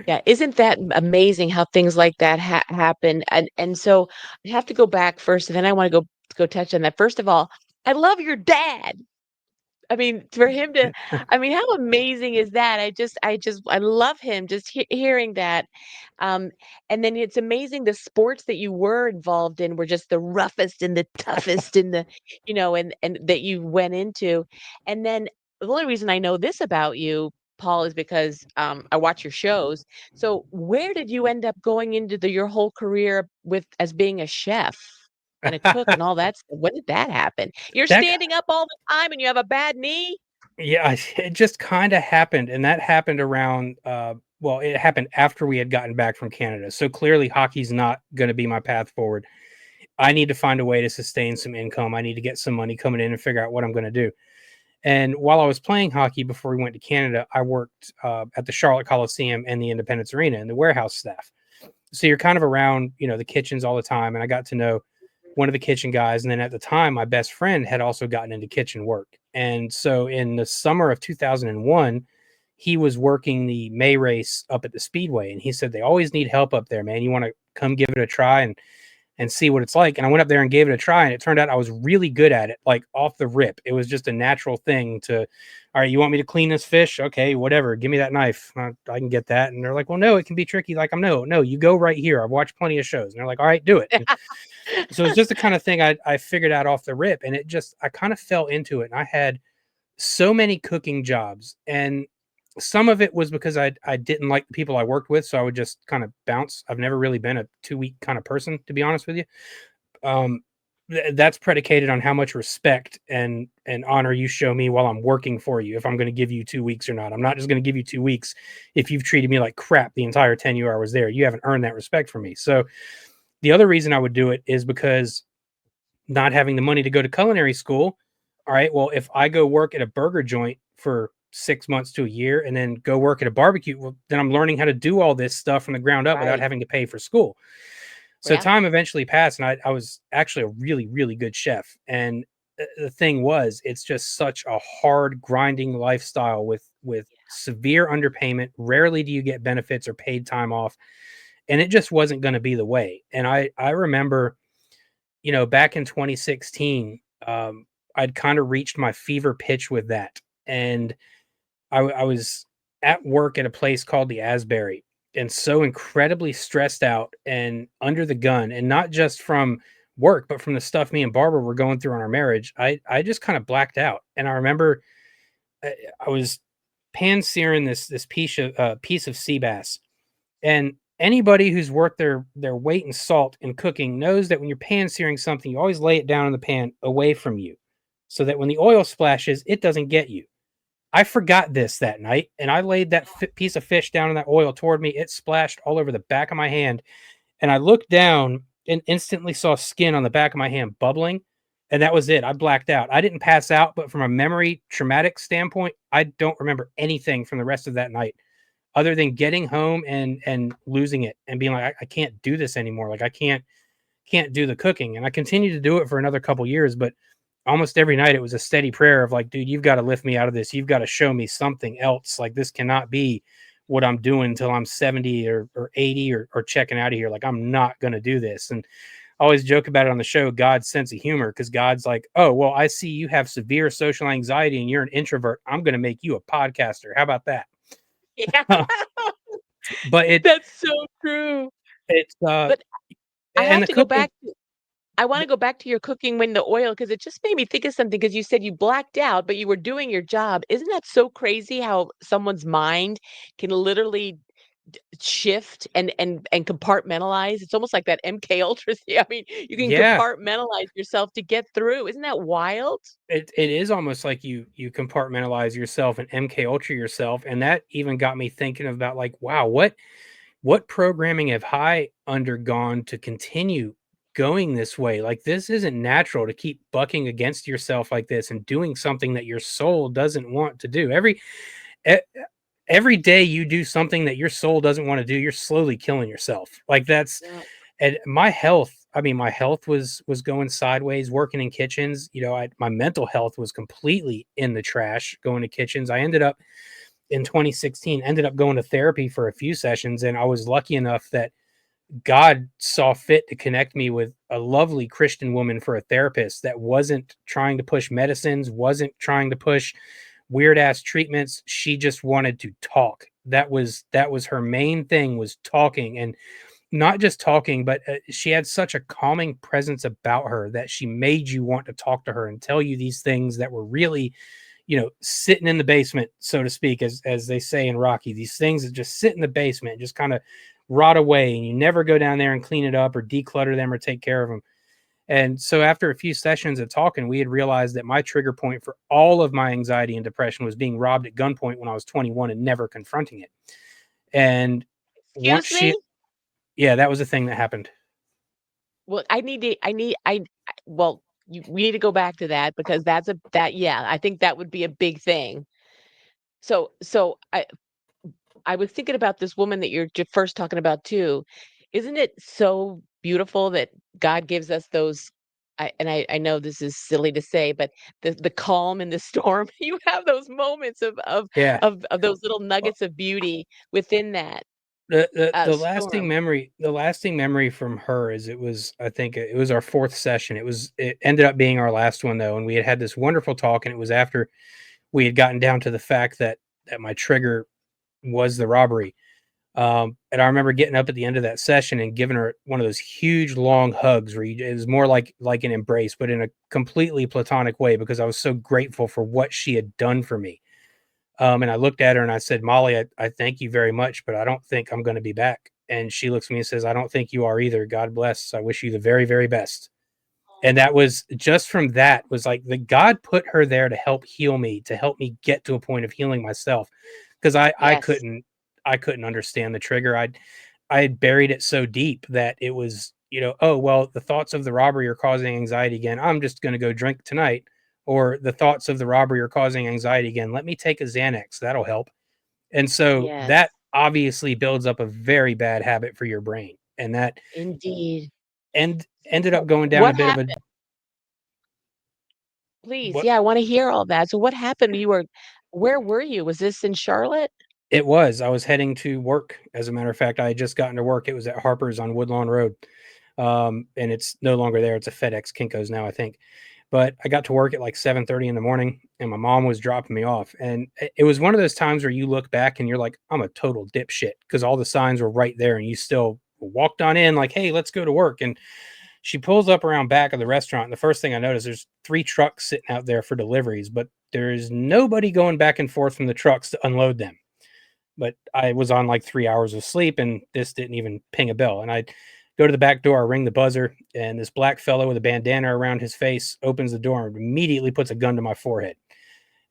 Yeah, isn't that amazing how things like that happen? And so I have to go back first, and then I want to go touch on that. First of all, I love your dad. I mean, for him to, I mean, how amazing is that? I love him just hearing that. Um, and then it's amazing the sports that you were involved in were just the roughest and the toughest and and that you went into. And then the only reason I know this about you, Paul, is because I watch your shows. So where did you end up going into your whole career with as being a chef? And a cook and all that stuff. When did that happen? You're That standing up all the time and you have a bad knee? Yeah, it just kinda happened, and that happened around, well, it happened after we had gotten back from Canada, so clearly hockey's not gonna be my path forward. I need to find a way to sustain some income, I need to get some money coming in and figure out what I'm gonna do, and while I was playing hockey before we went to Canada, I worked, at the Charlotte Coliseum and the Independence Arena in the warehouse staff. So you're kind of around, the kitchens all the time, and I got to know one of the kitchen guys. And then at the time, my best friend had also gotten into kitchen work. And so in the summer of 2001, he was working the May race up at the Speedway. And he said, they always need help up there, man. You want to come give it a try? And and see what it's like. And I went up there and gave it a try, and it turned out I was really good at it, like off the rip. It was just a natural thing to, all right, you want me to clean this fish? Okay, whatever. Give me that knife. I can get that. And they're like, well, no, it can be tricky. Like, I'm no, you go right here. I've watched plenty of shows. And they're like, all right, do it. So it's just the kind of thing I figured out off the rip. And I kind of fell into it. And I had so many cooking jobs. And some of it was because I didn't like the people I worked with. So I would just kind of bounce. I've never really been a 2 week kind of person, to be honest with you. um that's predicated on how much respect and honor you show me while I'm working for you, if I'm going to give you 2 weeks or not. I'm not just going to give you 2 weeks if you've treated me like crap the entire tenure I was there. You haven't earned that respect from me. So the other reason I would do it is because not having the money to go to culinary school, all right, well, if I go work at a burger joint for 6 months to a year and then go work at a barbecue, well, then I'm learning how to do all this stuff from the ground up without Right. having to pay for school. So Yeah. time eventually passed, and I was actually a really, really good chef. And the thing was, it's just such a hard, grinding lifestyle with severe underpayment. Rarely do you get benefits or paid time off, and it just wasn't going to be the way. And I remember, back in 2016, I'd kind of reached my fever pitch with that, and I was at work at a place called the Asbury, and so incredibly stressed out and under the gun, and not just from work, but from the stuff me and Barbara were going through on our marriage. I just kind of blacked out, and I remember I was pan searing this piece of sea bass, and anybody who's worked their weight in salt in cooking knows that when you're pan searing something, you always lay it down in the pan away from you, so that when the oil splashes, it doesn't get you. I forgot this that night, and I laid that piece of fish down in that oil toward me. It splashed all over the back of my hand, and I looked down and instantly saw skin on the back of my hand bubbling, and that was it. I blacked out. I didn't pass out, but from a memory traumatic standpoint, I don't remember anything from the rest of that night other than getting home and losing it and being like, I can't do this anymore. Like, I can't do the cooking. And I continued to do it for another couple years, but almost every night it was a steady prayer of like, dude, you've got to lift me out of this. You've got to show me something else. Like, this cannot be what I'm doing until I'm 70 or 80 or checking out of here. Like, I'm not going to do this. And I always joke about it on the show, God's sense of humor, because God's like, oh, well, I see you have severe social anxiety and you're an introvert. I'm going to make you a podcaster. How about that? Yeah. But That's so true. it's, But I and have the to go cooking, back to I wanna go back to your cooking when the oil, because it just made me think of something. Because you said you blacked out, but you were doing your job. Isn't that so crazy how someone's mind can literally shift and compartmentalize? It's almost like that MK Ultra thing. I mean, you can yeah, compartmentalize yourself to get through. Isn't that wild? it is almost like you compartmentalize yourself and MK Ultra yourself, and that even got me thinking about like, wow, what programming have I undergone to continue going this way? Like, this isn't natural to keep bucking against yourself like this and doing something that your soul doesn't want to do. E- every day you do something that your soul doesn't want to do, you're slowly killing yourself. Like, that's, Yeah. and my health, I mean, my health was going sideways working in kitchens. My mental health was completely in the trash going to kitchens. I ended up in 2016 ended up going to therapy for a few sessions, and I was lucky enough that God saw fit to connect me with a lovely Christian woman for a therapist that wasn't trying to push medicines, wasn't trying to push weird ass treatments. She just wanted to talk. That was her main thing, was talking. And not just talking, but she had such a calming presence about her that she made you want to talk to her and tell you these things that were really, sitting in the basement, so to speak, as they say in Rocky. These things that just sit in the basement, just kind of rot away, and you never go down there and clean it up or declutter them or take care of them. And so after a few sessions of talking, we had realized that my trigger point for all of my anxiety and depression was being robbed at gunpoint when I was 21 and never confronting it. And once Excuse she me? yeah, that was a thing that happened. Well, well, we need to go back to that, because yeah, I think that would be a big thing. So I was thinking about this woman that you're first talking about too. Isn't it so beautiful that God gives us those? I know this is silly to say, but the calm in the storm. You have those moments of Yeah. those little nuggets of beauty within that. The lasting storm. memory from her is I think it was our 4th session. It ended up being our last one though, and we had this wonderful talk, and it was after we had gotten down to the fact that my trigger was the robbery. And I remember getting up at the end of that session and giving her one of those huge long hugs where it was more like an embrace, but in a completely platonic way because I was so grateful for what she had done for me. And I looked at her and I said, Molly, I thank you very much, but I don't think I'm going to be back. And she looks at me and says, I don't think you are either. God bless. I wish you the very, very best. And that was just from that was like the God put her there to help heal me, to help me get to a point of healing myself. Because Yes. I couldn't understand the trigger. I had buried it so deep that it was, oh well, the thoughts of the robbery are causing anxiety again. I'm just gonna go drink tonight. Or the thoughts of the robbery are causing anxiety again. Let me take a Xanax. That'll help. And so that Yes. obviously builds up a very bad habit for your brain. And that Indeed. ended up So going down a what bit of a happened? Please. what Yeah, I want to hear all that. So what happened? Where were you? Was this in Charlotte? It was. I was heading to work. As a matter of fact, I had just gotten to work. It was at Harper's on Woodlawn Road. And it's no longer there. It's a FedEx Kinko's now, I think. But I got to work at like 7:30 in the morning, and my mom was dropping me off. And it was one of those times where you look back and you're like, I'm a total dipshit because all the signs were right there, and you still walked on in like, hey, let's go to work. And she pulls up around back of the restaurant, and the first thing I notice, there's 3 trucks sitting out there for deliveries, but there's nobody going back and forth from the trucks to unload them. But I was on like 3 hours of sleep, and this didn't even ping a bell. And I go to the back door, I ring the buzzer, and this black fellow with a bandana around his face opens the door and immediately puts a gun to my forehead.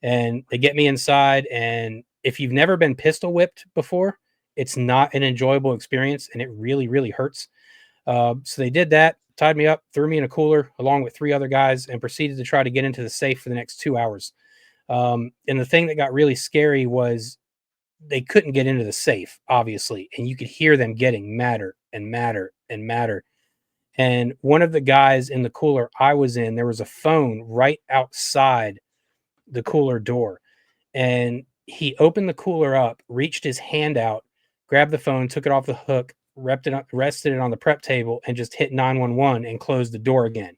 And they get me inside. And if you've never been pistol whipped before, it's not an enjoyable experience, and it really, really hurts. So they did that, tied me up, threw me in a cooler along with 3 other guys, and proceeded to try to get into the safe for the next 2 hours. And the thing that got really scary was they couldn't get into the safe, obviously, and you could hear them getting madder and madder and madder. And one of the guys in the cooler I was in, there was a phone right outside the cooler door. And he opened the cooler up, reached his hand out, grabbed the phone, took it off the hook, rested it on the prep table, and just hit 911 and closed the door again.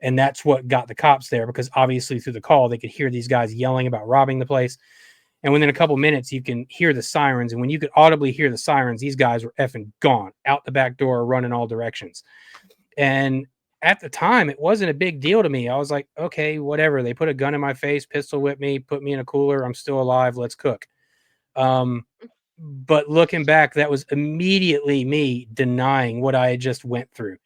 And that's what got the cops there because obviously through the call, they could hear these guys yelling about robbing the place. And within a couple minutes, you can hear the sirens. And when you could audibly hear the sirens, these guys were effing gone out the back door, running all directions. And at the time, it wasn't a big deal to me. I was like, okay, whatever. They put a gun in my face, pistol whipped me, put me in a cooler. I'm still alive. Let's cook. Um, but looking back, that was immediately me denying what I had just went through.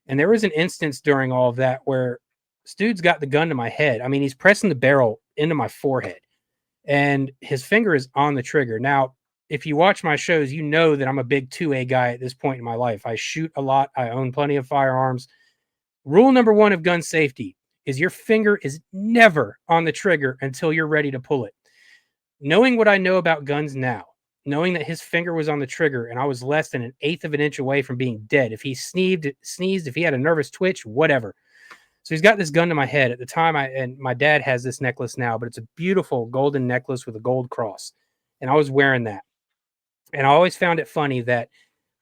And there was an instance during all of that where this dude's got the gun to my head. I mean, he's pressing the barrel into my forehead and his finger is on the trigger. Now, if you watch my shows, you know that I'm a big 2A guy at this point in my life. I shoot a lot, I own plenty of firearms. Rule number one of gun safety is your finger is never on the trigger until you're ready to pull it. Knowing what I know about guns now, knowing that his finger was on the trigger and I was less than an eighth of an inch away from being dead. If he sneezed, if he had a nervous twitch, whatever. So he's got this gun to my head at the time. And my dad has this necklace now, but it's a beautiful golden necklace with a gold cross. And I was wearing that. And I always found it funny that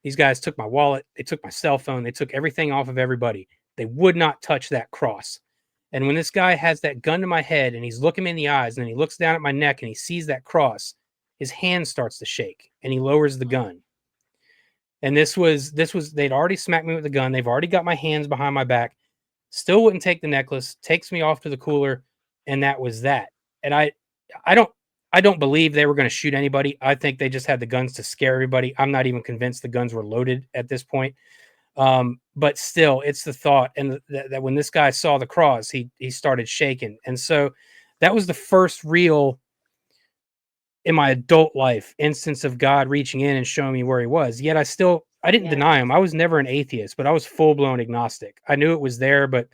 these guys took my wallet, they took my cell phone, they took everything off of everybody. They would not touch that cross. And when this guy has that gun to my head and he's looking me in the eyes and then he looks down at my neck and he sees that cross, his hand starts to shake and he lowers the gun. And this was they'd already smacked me with the gun. They've already got my hands behind my back. Still wouldn't take the necklace, takes me off to the cooler, and that was that. And I don't I don't believe they were going to shoot anybody. I think they just had the guns to scare everybody. I'm not even convinced the guns were loaded at this point. But still, it's the thought, and that when this guy saw the cross, he started shaking, and so that was the first real in my adult life instance of God reaching in and showing me where he was. Yet I didn't Yes. deny him. I was never an atheist, but I was full blown agnostic. I knew it was there, but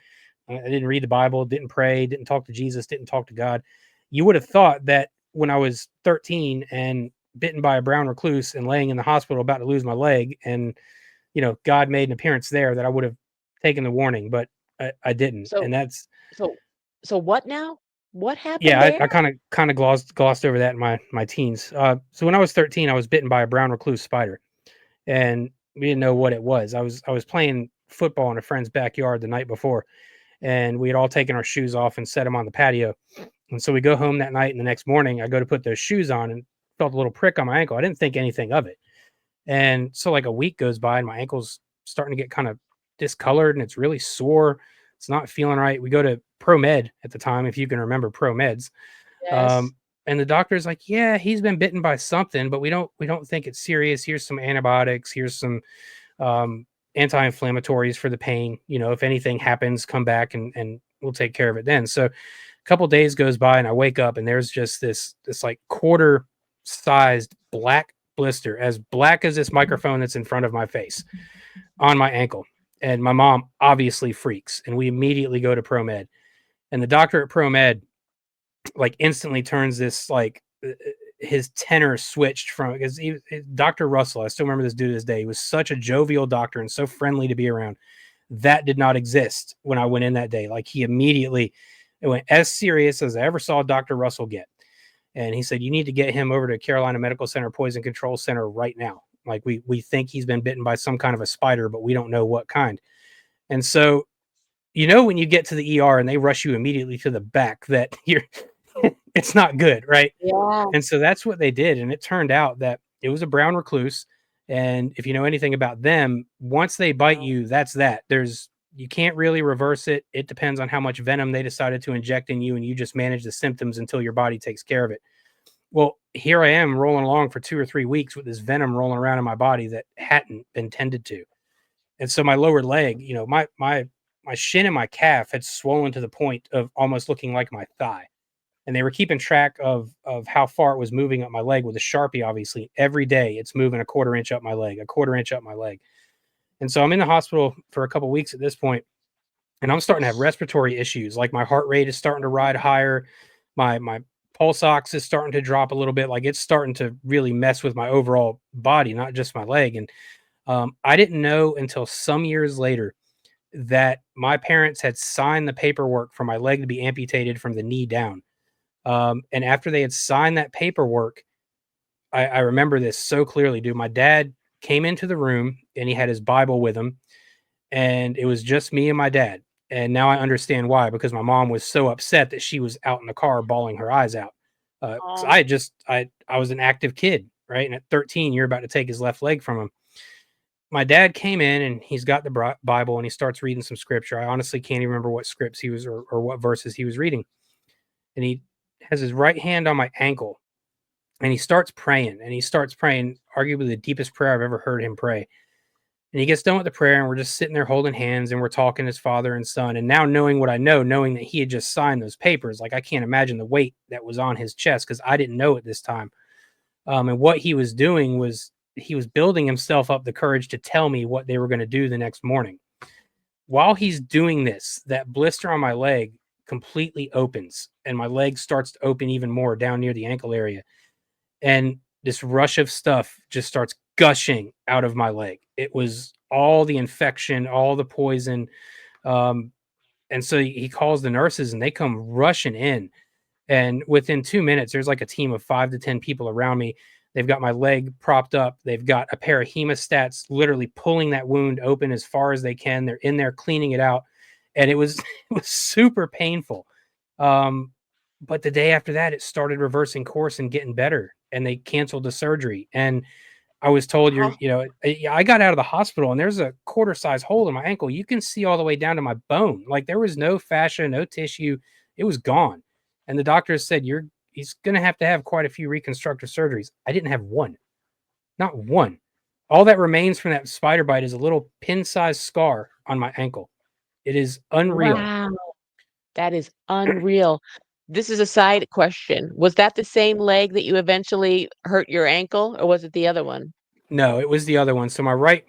I didn't read the Bible, didn't pray, didn't talk to Jesus, didn't talk to God. You would have thought that when I was 13 and bitten by a brown recluse and laying in the hospital about to lose my leg, and God made an appearance there, that I would have taken the warning, but I didn't. So And that's so so what now? What happened yeah, I there? kind of glossed over that in my teens. So when I was 13, I was bitten by a brown recluse spider. and we didn't know what it was. I was playing football in a friend's backyard the night before, and we had all taken our shoes off and set them on the patio. And so we go home that night, and the next morning I go to put those shoes on and felt a little prick on my ankle. I didn't think anything of it. And so like a week goes by and my ankle's starting to get kind of discolored and it's really sore. It's not feeling right. We go to Pro Med at the time, if you can remember Pro Meds. Yes. Um, and the doctor's like, yeah, he's been bitten by something, but we don't think it's serious. Here's some antibiotics. Here's some um, anti-inflammatories for the pain. You know, if anything happens, come back and we'll take care of it then. So a couple days goes by and I wake up and there's just this like quarter sized black blister, as black as this microphone that's in front of my face, on my ankle. And my mom obviously freaks, and we immediately go to Pro Med. And the doctor at Pro Med like instantly turns this like his tenor switched from, because Dr. Russell, I still remember this dude to this day. He was such a jovial doctor and so friendly to be around. That did not exist when I went in that day. Like he immediately, it went as serious as I ever saw Dr. Russell get. And he said, you need to get him over to Carolina Medical Center Poison Control Center right now. Like we think he's been bitten by some kind of a spider, but we don't know what kind. And so, you know, when you get to the ER and they rush you immediately to the back, that you're it's not good, right? Yeah. And so that's what they did. And it turned out that it was a brown recluse. And if you know anything about them, once they bite Wow. you, that's that. You can't really reverse it. It depends on how much venom they decided to inject in you, and you just manage the symptoms until your body takes care of it. Well, here I am rolling along for 2 or 3 weeks with this venom rolling around in my body that hadn't been tended to. And so my lower leg, you know, my shin and my calf had swollen to the point of almost looking like my thigh. And they were keeping track of how far it was moving up my leg with a Sharpie. Obviously, every day it's moving a quarter inch up my leg, a quarter inch up my leg. And so I'm in the hospital for a couple of weeks at this point, and I'm starting to have respiratory issues. Like my heart rate is starting to ride higher, my pulse ox is starting to drop a little bit. Like it's starting to really mess with my overall body, not just my leg. And I didn't know until some years later that my parents had signed the paperwork for my leg to be amputated from the knee down. And after they had signed that paperwork, I remember this so clearly, dude. My dad came into the room and he had his Bible with him, and it was just me and my dad. And now I understand why, because my mom was so upset that she was out in the car bawling her eyes out. Because Oh, I was an active kid, right? And at 13, you're about to take his left leg from him. My dad came in and he's got the Bible and he starts reading some scripture. I honestly can't even remember what scripts he was, or what verses he was reading. And he has his right hand on my ankle and he starts praying arguably the deepest prayer I've ever heard him pray. And he gets done with the prayer and we're just sitting there holding hands and we're talking as father and son. And now knowing what I know, knowing that he had just signed those papers, like I can't imagine the weight that was on his chest because I didn't know at this time. And what he was doing was he was building himself up the courage to tell me what they were going to do the next morning. While he's doing this, that blister on my leg completely opens and my leg starts to open even more down near the ankle area. And this rush of stuff just starts gushing out of my leg. It was all the infection, all the poison. Um, and so he calls the nurses and they come rushing in. And within 2 minutes, there's like a team of 5 to 10 people around me. They've got my leg propped up. They've got a pair of hemostats literally pulling that wound open as far as they can. They're in there cleaning it out. And it was it was super painful. Um, but the day after that, it started reversing course and getting better. And they canceled the surgery. And I was told oh, I got out of the hospital and there's a quarter size hole in my ankle. You can see all the way down to my bone. Like there was no fascia, no tissue. It was gone. And the doctor said, he's going to have quite a few reconstructive surgeries. I didn't have one, not one. All that remains from that spider bite is a little pin sized scar on my ankle. It is unreal. wow. That is unreal. This is a side question. Was that the same leg that you eventually hurt your ankle, or was it the other one? No, it was the other one. So my right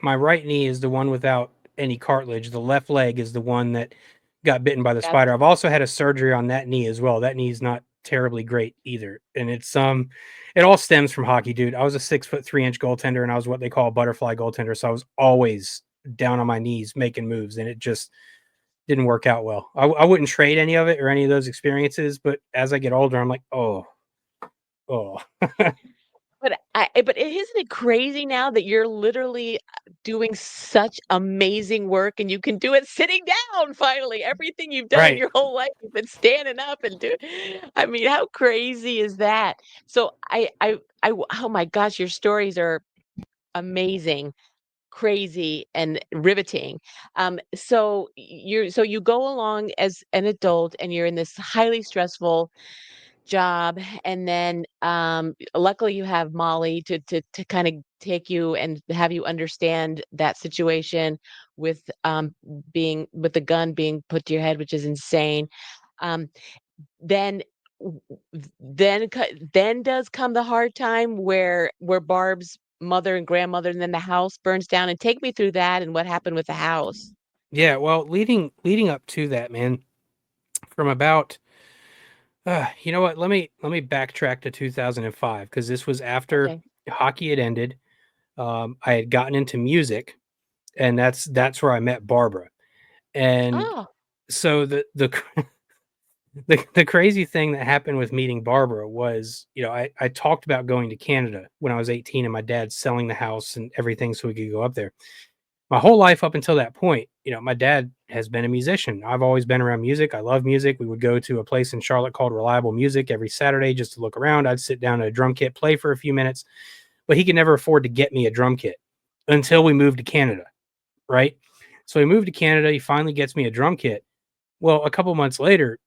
knee is the one without any cartilage. The left leg is the one that got bitten by the Got spider. I've also had a surgery on that knee as well. That knee is not terribly great either. And it all stems from hockey, dude. I was a 6'3" goaltender and I was what they call a butterfly goaltender. So I was always down on my knees making moves and it just didn't work out well. I wouldn't trade any of it or any of those experiences, but as I get older, I'm like, oh. but isn't it crazy now that you're literally doing such amazing work and you can do it sitting down finally? Everything you've done in Right. your whole life, you've been standing up and do I mean, how crazy is that? So oh my gosh, your stories are amazing, crazy, and riveting. So you go along as an adult and you're in this highly stressful job, and then luckily you have Molly to kind of take you and have you understand that situation with being with the gun being put to your head, which is insane. um then then does come the hard time where Barb's mother and grandmother, and then the house burns down, and take me through that and what happened with the house. Yeah, well, leading up to that, man, from about you know what? Let me backtrack to 2005 because this was after Okay. hockey had ended. I had gotten into music, and that's where I met Barbara. And Oh. so the crazy thing that happened with meeting Barbara was, I talked about going to Canada when I was 18, and my dad selling the house and everything so we could go up there. My whole life up until that point, my dad has been a musician. I've always been around music. I love music. We would go to a place in Charlotte called Reliable Music every Saturday just to look around. I'd sit down at a drum kit, play for a few minutes, but he could never afford to get me a drum kit until we moved to Canada, right? So we moved to Canada. He finally gets me a drum kit. Well, a couple months later,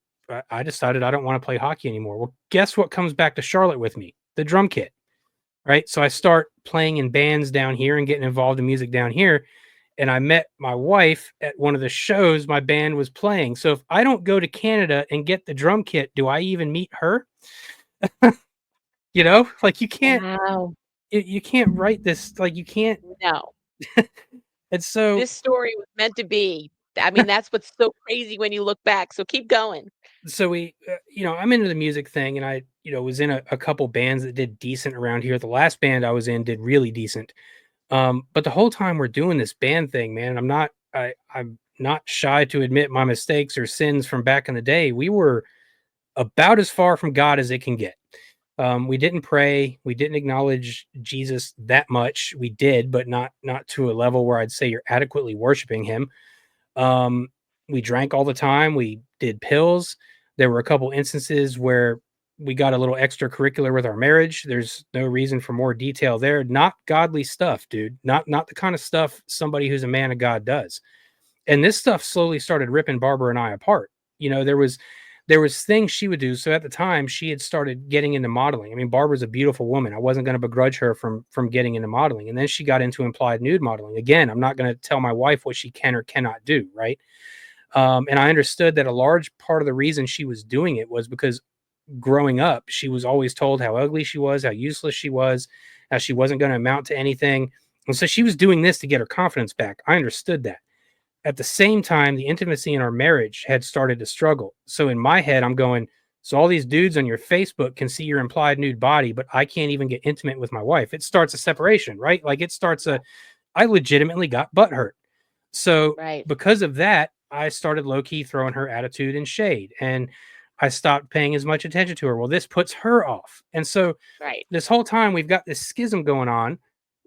I decided I don't want to play hockey anymore. Well, guess what comes back to Charlotte with me? The drum kit, right? So I start playing in bands down here and getting involved in music down here, and I met my wife at one of the shows my band was playing. So if I don't go to Canada and get the drum kit, do I even meet her? Like Wow. you can't write this, like you can't. No. And so This story was meant to be. I mean, that's what's so crazy when you look back, so keep going. I'm into the music thing, and I, was in a couple bands that did decent around here. The last band I was in did really decent. But the whole time we're doing this band thing, man, I'm not shy to admit my mistakes or sins from back in the day. We were about as far from God as it can get. We didn't pray, we didn't acknowledge Jesus that much. We did, but not to a level where I'd say you're adequately worshiping him. Um, we drank all the time, we did pills. There were a couple instances where we got a little extracurricular with our marriage. There's no reason for more detail there. Not godly stuff, dude. Not the kind of stuff somebody who's a man of God does. And this stuff slowly started ripping Barbara and I apart. There was things she would do. So at the time, she had started getting into modeling. I mean, Barbara's a beautiful woman. I wasn't going to begrudge her from getting into modeling. And then she got into implied nude modeling. Again, I'm not going to tell my wife what she can or cannot do, right? And I understood that a large part of the reason she was doing it was because growing up, she was always told how ugly she was, how useless she was, how she wasn't going to amount to anything. And so she was doing this to get her confidence back. I understood that. At the same time, the intimacy in our marriage had started to struggle. So in my head, I'm going, so all these dudes on your Facebook can see your implied nude body, but I can't even get intimate with my wife. It starts a separation, right? Like I legitimately got butthurt. So Right, because of that, I started low key throwing her attitude and shade, and I stopped paying as much attention to her. Well, this puts her off. And so right. this whole time we've got this schism going on,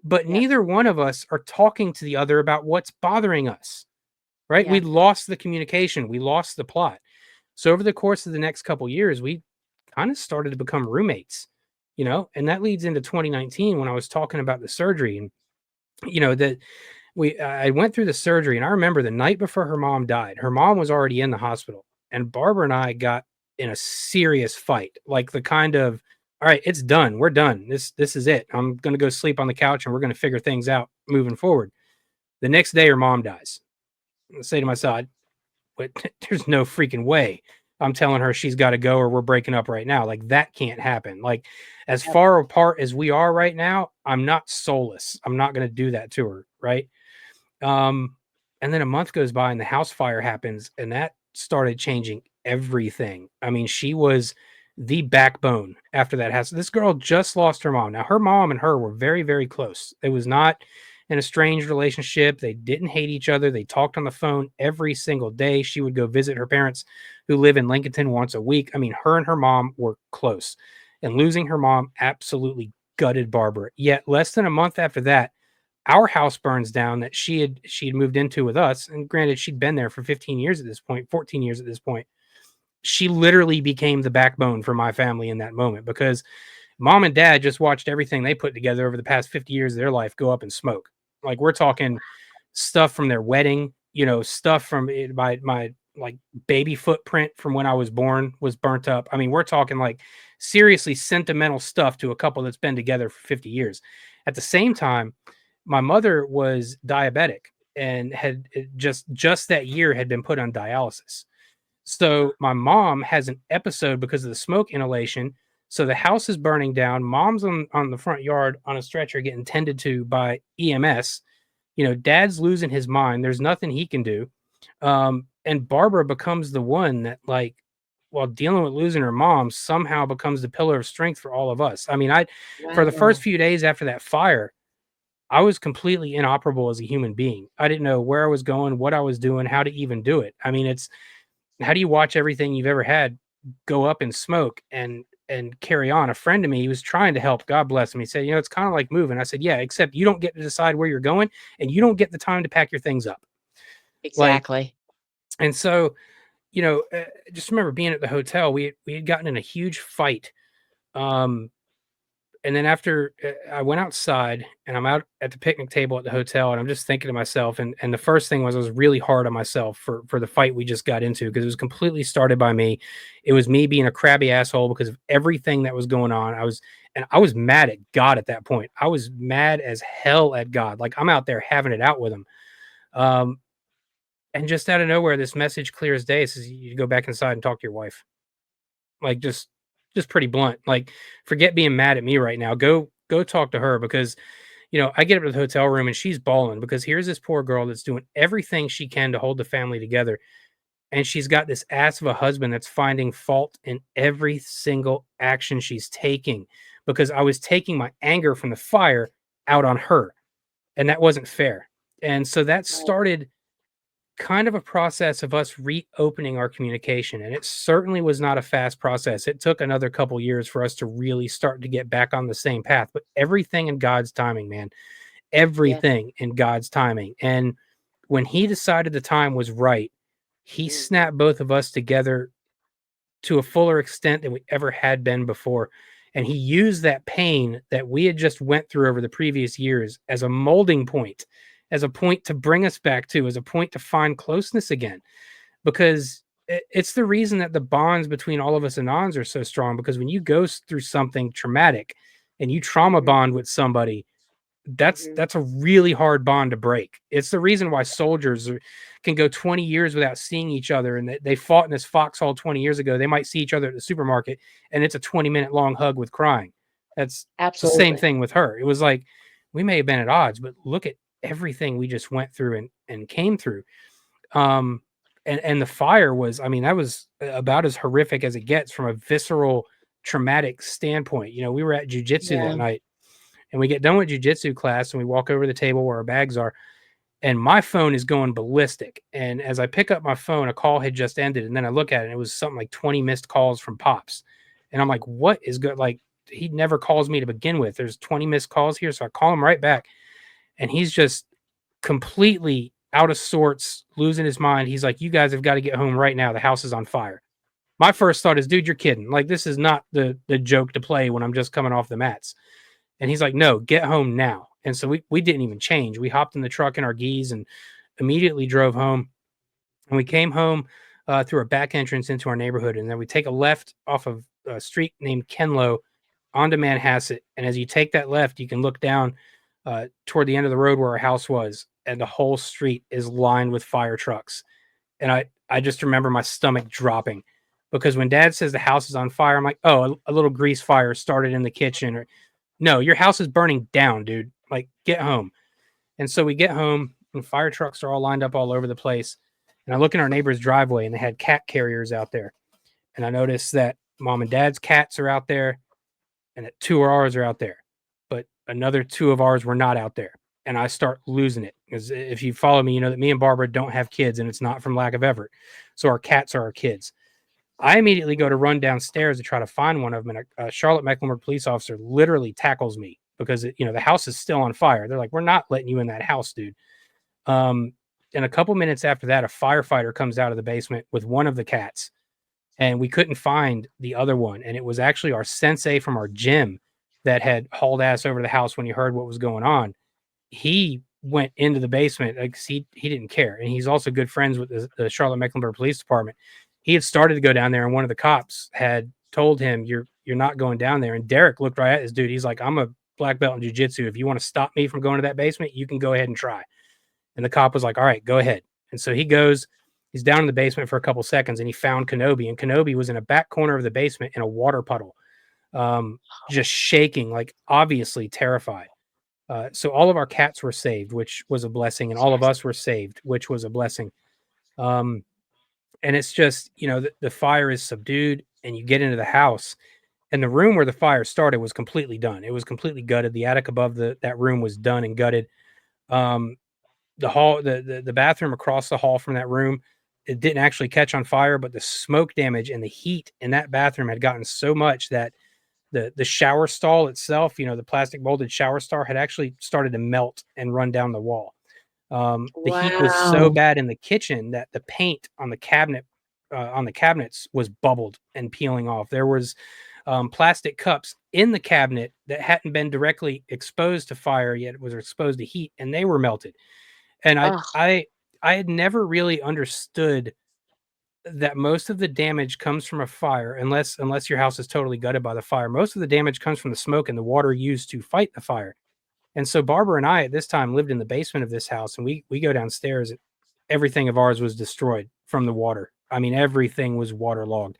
but Yep, neither one of us are talking to the other about what's bothering us, right? We yep, lost the communication, we lost the plot. So over the course of the next couple years, we kind of started to become roommates, and that leads into 2019 when I was talking about the surgery. And that I went through the surgery, and I remember the night before her mom died, her mom was already in the hospital, and Barbara and I got in a serious fight, like the kind of, all right, it's done, we're done, this is it, I'm going to go sleep on the couch and we're going to figure things out moving forward. The next day her mom dies. I say to myself, but there's no freaking way I'm telling her she's got to go or we're breaking up right now. Like that can't happen. Like as yep, far apart as we are right now, I'm not soulless. I'm not going to do that to her, right? Um, and then a month goes by and the house fire happens, and that started changing everything. I mean, she was the backbone after that house. This girl just lost her mom. Now, her mom and her were very, very close. It was not an estranged relationship. They didn't hate each other. They talked on the phone every single day. She would go visit her parents who live in Lincolnton once a week. I mean, her and her mom were close. And losing her mom absolutely gutted Barbara. Yet less than a month after that, our house burns down that she had moved into with us. And granted, she'd been there for 15 years at this point, 14 years at this point. She literally became the backbone for my family in that moment because mom and dad just watched everything they put together over the past 50 years of their life go up in smoke. Like we're talking stuff from their wedding, stuff from my like baby footprint from when I was born was burnt up. I mean, we're talking like seriously sentimental stuff to a couple that's been together for 50 years. At the same time, my mother was diabetic and had just that year had been put on dialysis. So my mom has an episode because of the smoke inhalation. So the house is burning down. Mom's on the front yard on a stretcher getting tended to by EMS. Dad's losing his mind. There's nothing he can do. And Barbara becomes the one that, like, while dealing with losing her mom, somehow becomes the pillar of strength for all of us. I mean, for the first Wow. few days after that fire, I was completely inoperable as a human being. I didn't know where I was going, what I was doing, how to even do it. I mean, it's how do you watch everything you've ever had go up in smoke and carry on? A friend of me, he was trying to help, God bless him, he said, it's kind of like moving. I said, yeah, except you don't get to decide where you're going and you don't get the time to pack your things up. Like, Exactly. and so, just remember being at the hotel, we had gotten in a huge fight. Um and then after I went outside and I'm out at the picnic table at the hotel and I'm just thinking to myself, and the first thing was I was really hard on myself for the fight we just got into because it was completely started by me. It was me being a crabby asshole because of everything that was going on. I was mad at God at that point. I was mad as hell at God. Like I'm out there having it out with him. Um, and just out of nowhere, this message clear as day says you go back inside and talk to your wife. Like just pretty blunt. Like forget being mad at me right now. Go talk to her because I get up to the hotel room and she's bawling because here's this poor girl that's doing everything she can to hold the family together. And she's got this ass of a husband that's finding fault in every single action she's taking because I was taking my anger from the fire out on her. And that wasn't fair. And so that Right. started kind of a process of us reopening our communication, and it certainly was not a fast process. It took another couple years for us to really start to get back on the same path, but everything in God's timing, man. Yeah. Everything in God's timing. And when he decided the time was right, he Mhm. snapped both of us together to a fuller extent than we ever had been before. And he used that pain that we had just went through over the previous years as a molding point, as a point to bring us back to, as a point to find closeness again. Because it's the reason that the bonds between all of us anons are so strong. Because when you go through something traumatic and you trauma Mhm. bond with somebody, that's Mhm. that's a really hard bond to break. It's the reason why soldiers can go 20 years without seeing each other, and they fought in this foxhole 20 years ago. They might see each other at the supermarket, and it's a 20-minute long hug with crying. That's the same Absolutely. thing with her. It was like we may have been at odds, but look at everything we just went through and came through. Um, and the fire was, I mean, that was about as horrific as it gets from a visceral, traumatic standpoint. We were at jujitsu that Yeah. night and we get done with jujitsu class and we walk over to the table where our bags are, and my phone is going ballistic. And as I pick up my phone, a call had just ended, and then I look at it, and it was something like 20 missed calls from Pops. And I'm like, what is good? Like, he never calls me to begin with. There's 20 missed calls here. So I call him right back, and he's just completely out of sorts, losing his mind. He's like, you guys have got to get home right now. The house is on fire. My first thought is, dude, you're kidding. Like, this is not the joke to play when I'm just coming off the mats. And he's like, no, get home now. And so we didn't even change. We hopped in the truck in our geese and immediately drove home. And we came home through a back entrance into our neighborhood. And then we take a left off of a street named Kenlow onto Manhasset. And as you take that left, you can look down toward the end of the road where our house was. And the whole street is lined with fire trucks. And I just remember my stomach dropping because when dad says the house is on fire, I'm like, oh, a little grease fire started in the kitchen, or no, your house is burning down, dude. Like, get home. And so we get home, and fire trucks are all lined up all over the place. And I look in our neighbor's driveway, and they had cat carriers out there. And I noticed that mom and dad's cats are out there, and that two of ours are out there. But another two of ours were not out there. And I start losing it. Because if you follow me, you know that me and Barbara don't have kids, and it's not from lack of effort. So our cats are our kids. I immediately go to run downstairs to try to find one of them, and a Charlotte Mecklenburg police officer literally tackles me because the house is still on fire. They're like, "We're not letting you in that house, dude." Um, and a couple minutes after that, a firefighter comes out of the basement with one of the cats, and we couldn't find the other one. And it was actually our sensei from our gym that had hauled ass over to the house when he heard what was going on. He went into the basement, like, he didn't care, and he's also good friends with the Charlotte Mecklenburg Police Department. He had started to go down there, and one of the cops had told him, "You're not going down there." And Derek looked right at this dude. He's like, "I'm a black belt in jujitsu. If you want to stop me from going to that basement, you can go ahead and try." And the cop was like, "All right, go ahead." And so he goes. He's down in the basement for a couple seconds, and he found Kenobi. And Kenobi was in a back corner of the basement in a water puddle, um, just shaking, like obviously terrified. So all of our cats were saved, which was a blessing, and all of Yes. us were saved, which was a blessing. Um, and it's just, the fire is subdued, and you get into the house, and the room where the fire started was completely done. It was completely gutted. The attic above that room was done and gutted. Um, the hall, the bathroom across the hall from that room, it didn't actually catch on fire, but the smoke damage and the heat in that bathroom had gotten so much that the shower stall itself, the plastic molded shower stall, had actually started to melt and run down the wall. The heat was so Wow. bad in the kitchen that the paint on the cabinets was bubbled and peeling off. There was plastic cups in the cabinet that hadn't been directly exposed to fire yet; it was exposed to heat, and they were melted. And Ugh, I had never really understood that most of the damage comes from a fire, unless your house is totally gutted by the fire. Most of the damage comes from the smoke and the water used to fight the fire. And so Barbara and I at this time lived in the basement of this house, and we go downstairs. Everything of ours was destroyed from the water. I mean, everything was waterlogged.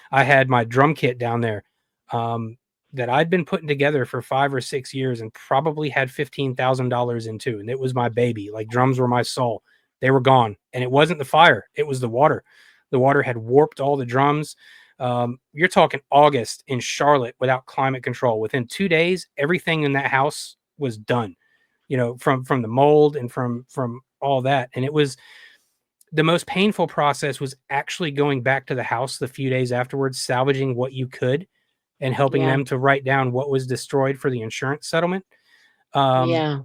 I had my drum kit down there, um, that I'd been putting together for 5 or 6 years and probably had $15,000 into, and it was my baby. Like, drums were my soul. They were gone, and it wasn't the fire; it was the water. The water had warped all the drums. You're talking August in Charlotte without climate control. Within 2 days, everything in that house was done. From the mold and from all that, and it was the most painful process was actually going back to the house the few days afterwards, salvaging what you could, and helping yeah, them to write down what was destroyed for the insurance settlement. Um, yeah,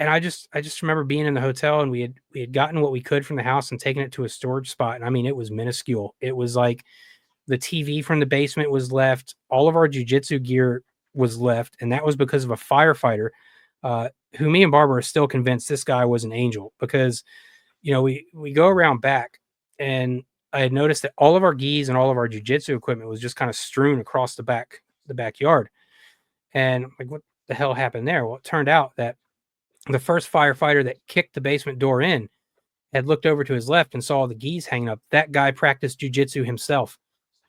and I just remember being in the hotel, and we had gotten what we could from the house and taken it to a storage spot. And I mean, it was minuscule. It was like the TV from the basement was left. All of our jujitsu gear was left, and that was because of a firefighter, uh, who me and Barbara are still convinced this guy was an angel, because we go around back, and I had noticed that all of our gis and all of our jujitsu equipment was just kind of strewn across the backyard. And I'm like, what the hell happened there? Well, it turned out that the first firefighter that kicked the basement door in had looked over to his left and saw the gis hanging up. That guy practiced jujitsu himself.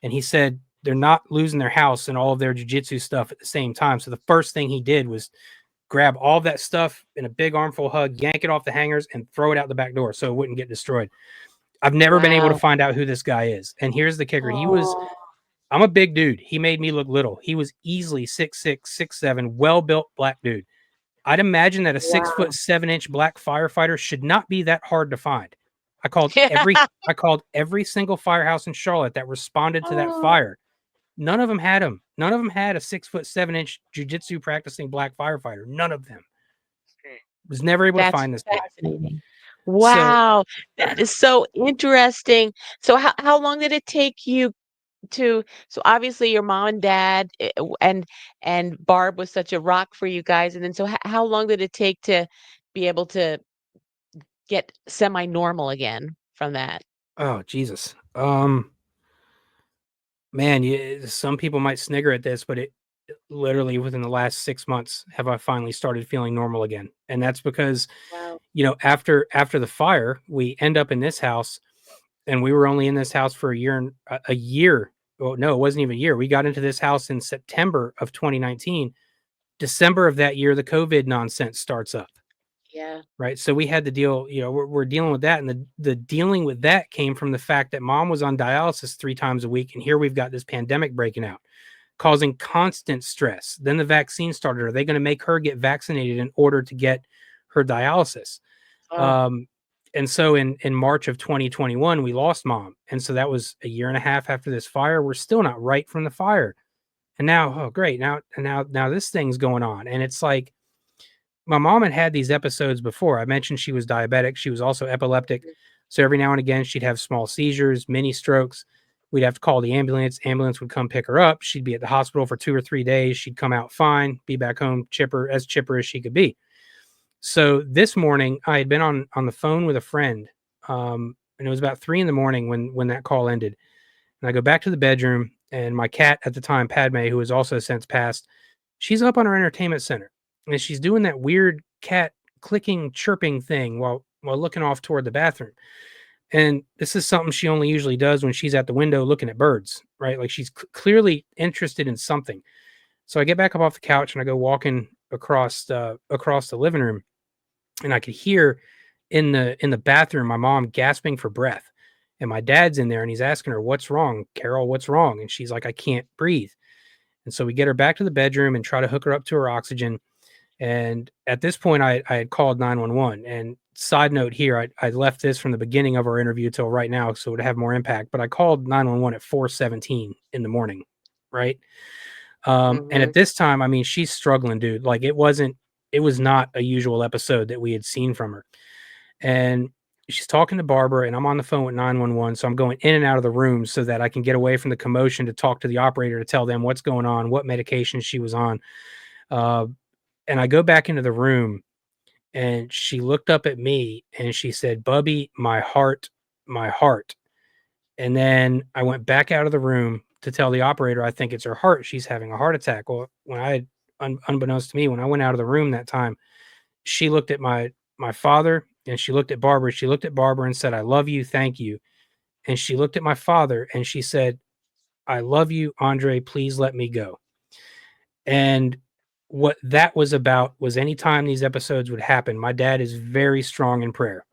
And he said they're not losing their house and all of their jujitsu stuff at the same time. So the first thing he did was grab all of that stuff in a big armful hug, yank it off the hangers, and throw it out the back door so it wouldn't get destroyed. I've never been able to wow. find out who this guy is. And here's the kicker. Oh, I'm a big dude. He made me look little. He was easily 6'6", 6'7", well built black dude. I'd imagine that a six wow. foot 7 inch black firefighter should not be that hard to find. I called every Yeah. I called every single firehouse in Charlotte that responded to that Oh, fire. None of them had him. None of them had a 6'7" jujitsu practicing black firefighter. None of them. Was never able to that's find this guy. fascinating. So, Wow, that is so interesting. So how long did it take you to so obviously your mom and dad and Barb was such a rock for you guys, and then so how long did it take to be able to get semi-normal again from that? oh Jesus, man, some people might snigger at this, but it literally within the last 6 months have I finally started feeling normal again, and that's because Wow. after the fire, we end up in this house, and we were only in this house for a year. Well, no, it wasn't even a year. We got into this house in September of 2019. December of that year, the COVID nonsense starts up. Yeah. Right. So we had to deal, we're dealing with that. And the dealing with that came from the fact that mom was on dialysis 3 times a week. And here we've got this pandemic breaking out, causing constant stress. Then the vaccine started. Are they going to make her get vaccinated in order to get her dialysis? Oh, Um, And so in March of 2021, we lost mom. And so that was a year and a half after this fire. We're still not right from the fire. And now, oh great, now this thing's going on. And it's like my mom had these episodes before. I mentioned she was diabetic. She was also epileptic. So every now and again, she'd have small seizures, mini strokes. We'd have to call the ambulance. Ambulance would come pick her up. She'd be at the hospital for 2 or 3 days. She'd come out fine, be back home chipper as she could be. So this morning, I had been on the phone with a friend, and it was about 3 in the morning when that call ended. And I go back to the bedroom, and my cat at the time, Padme, who has also since passed, she's up on our entertainment center, and she's doing that weird cat clicking, chirping thing while looking off toward the bathroom. And this is something she only usually does when she's at the window looking at birds, right? Like she's clearly interested in something. So I get back up off the couch and I go walking across the living room, and I could hear in the bathroom my mom gasping for breath. And my dad's in there and he's asking her, "What's wrong, Carol? What's wrong?" And she's like, "I can't breathe." And so we get her back to the bedroom and try to hook her up to her oxygen. And at this point, I had called 911. And side note here, I left this from the beginning of our interview till right now, so it would have more impact. But I called 911 at 4:17 in the morning, right? And Mm-hmm. at this time, I mean, she's struggling, dude. Like it was not a usual episode that we had seen from her. And she's talking to Barbara, and I'm on the phone with 911. So I'm going in and out of the room so that I can get away from the commotion to talk to the operator to tell them what's going on, what medication she was on. Uh, and I go back into the room, and she looked up at me and she said, "Bubby, my heart, my heart." And then I went back out of the room to tell the operator, "I think it's her heart. She's having a heart attack." Well, when I had, unbeknownst to me, when I went out of the room that time, she looked at my father and she looked at Barbara. She looked at Barbara and said, "I love you, thank you." And she looked at my father and she said, "I love you, Andre. Please let me go." And what that was about was anytime these episodes would happen, my dad is very strong in prayer.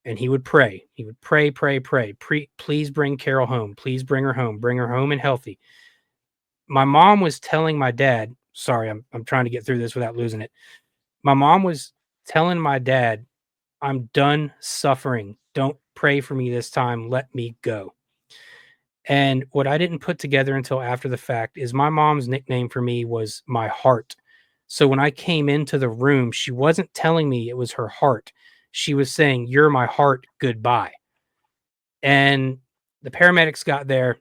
And he would pray. He would pray, pray, pray. Please bring Carol home. Please bring her home and healthy. My mom was telling my dad, sorry, I'm trying to get through this without losing it. My mom was telling my dad, "I'm done suffering. Don't pray for me this time. Let me go." And what I didn't put together until after the fact is my mom's nickname for me was my heart. So when I came into the room, she wasn't telling me it was her heart. She was saying, "You're my heart. Goodbye." And the paramedics got there,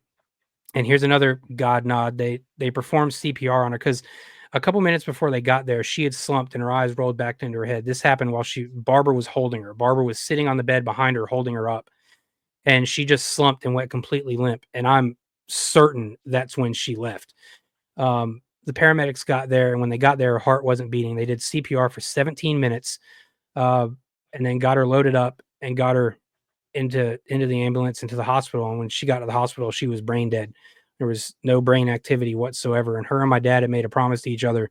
and here's another God nod. They performed CPR on her because a couple minutes before they got there, she had slumped and her eyes rolled back into her head. This happened while Barbara was holding her. Barbara was sitting on the bed behind her, holding her up, and she just slumped and went completely limp. And I'm certain that's when she left. The paramedics got there, and when they got there, her heart wasn't beating. They did CPR for 17 minutes, uh, and then got her loaded up and got her into the ambulance, into the hospital. And when she got to the hospital, she was brain dead. There was no brain activity whatsoever. And her and my dad had made a promise to each other: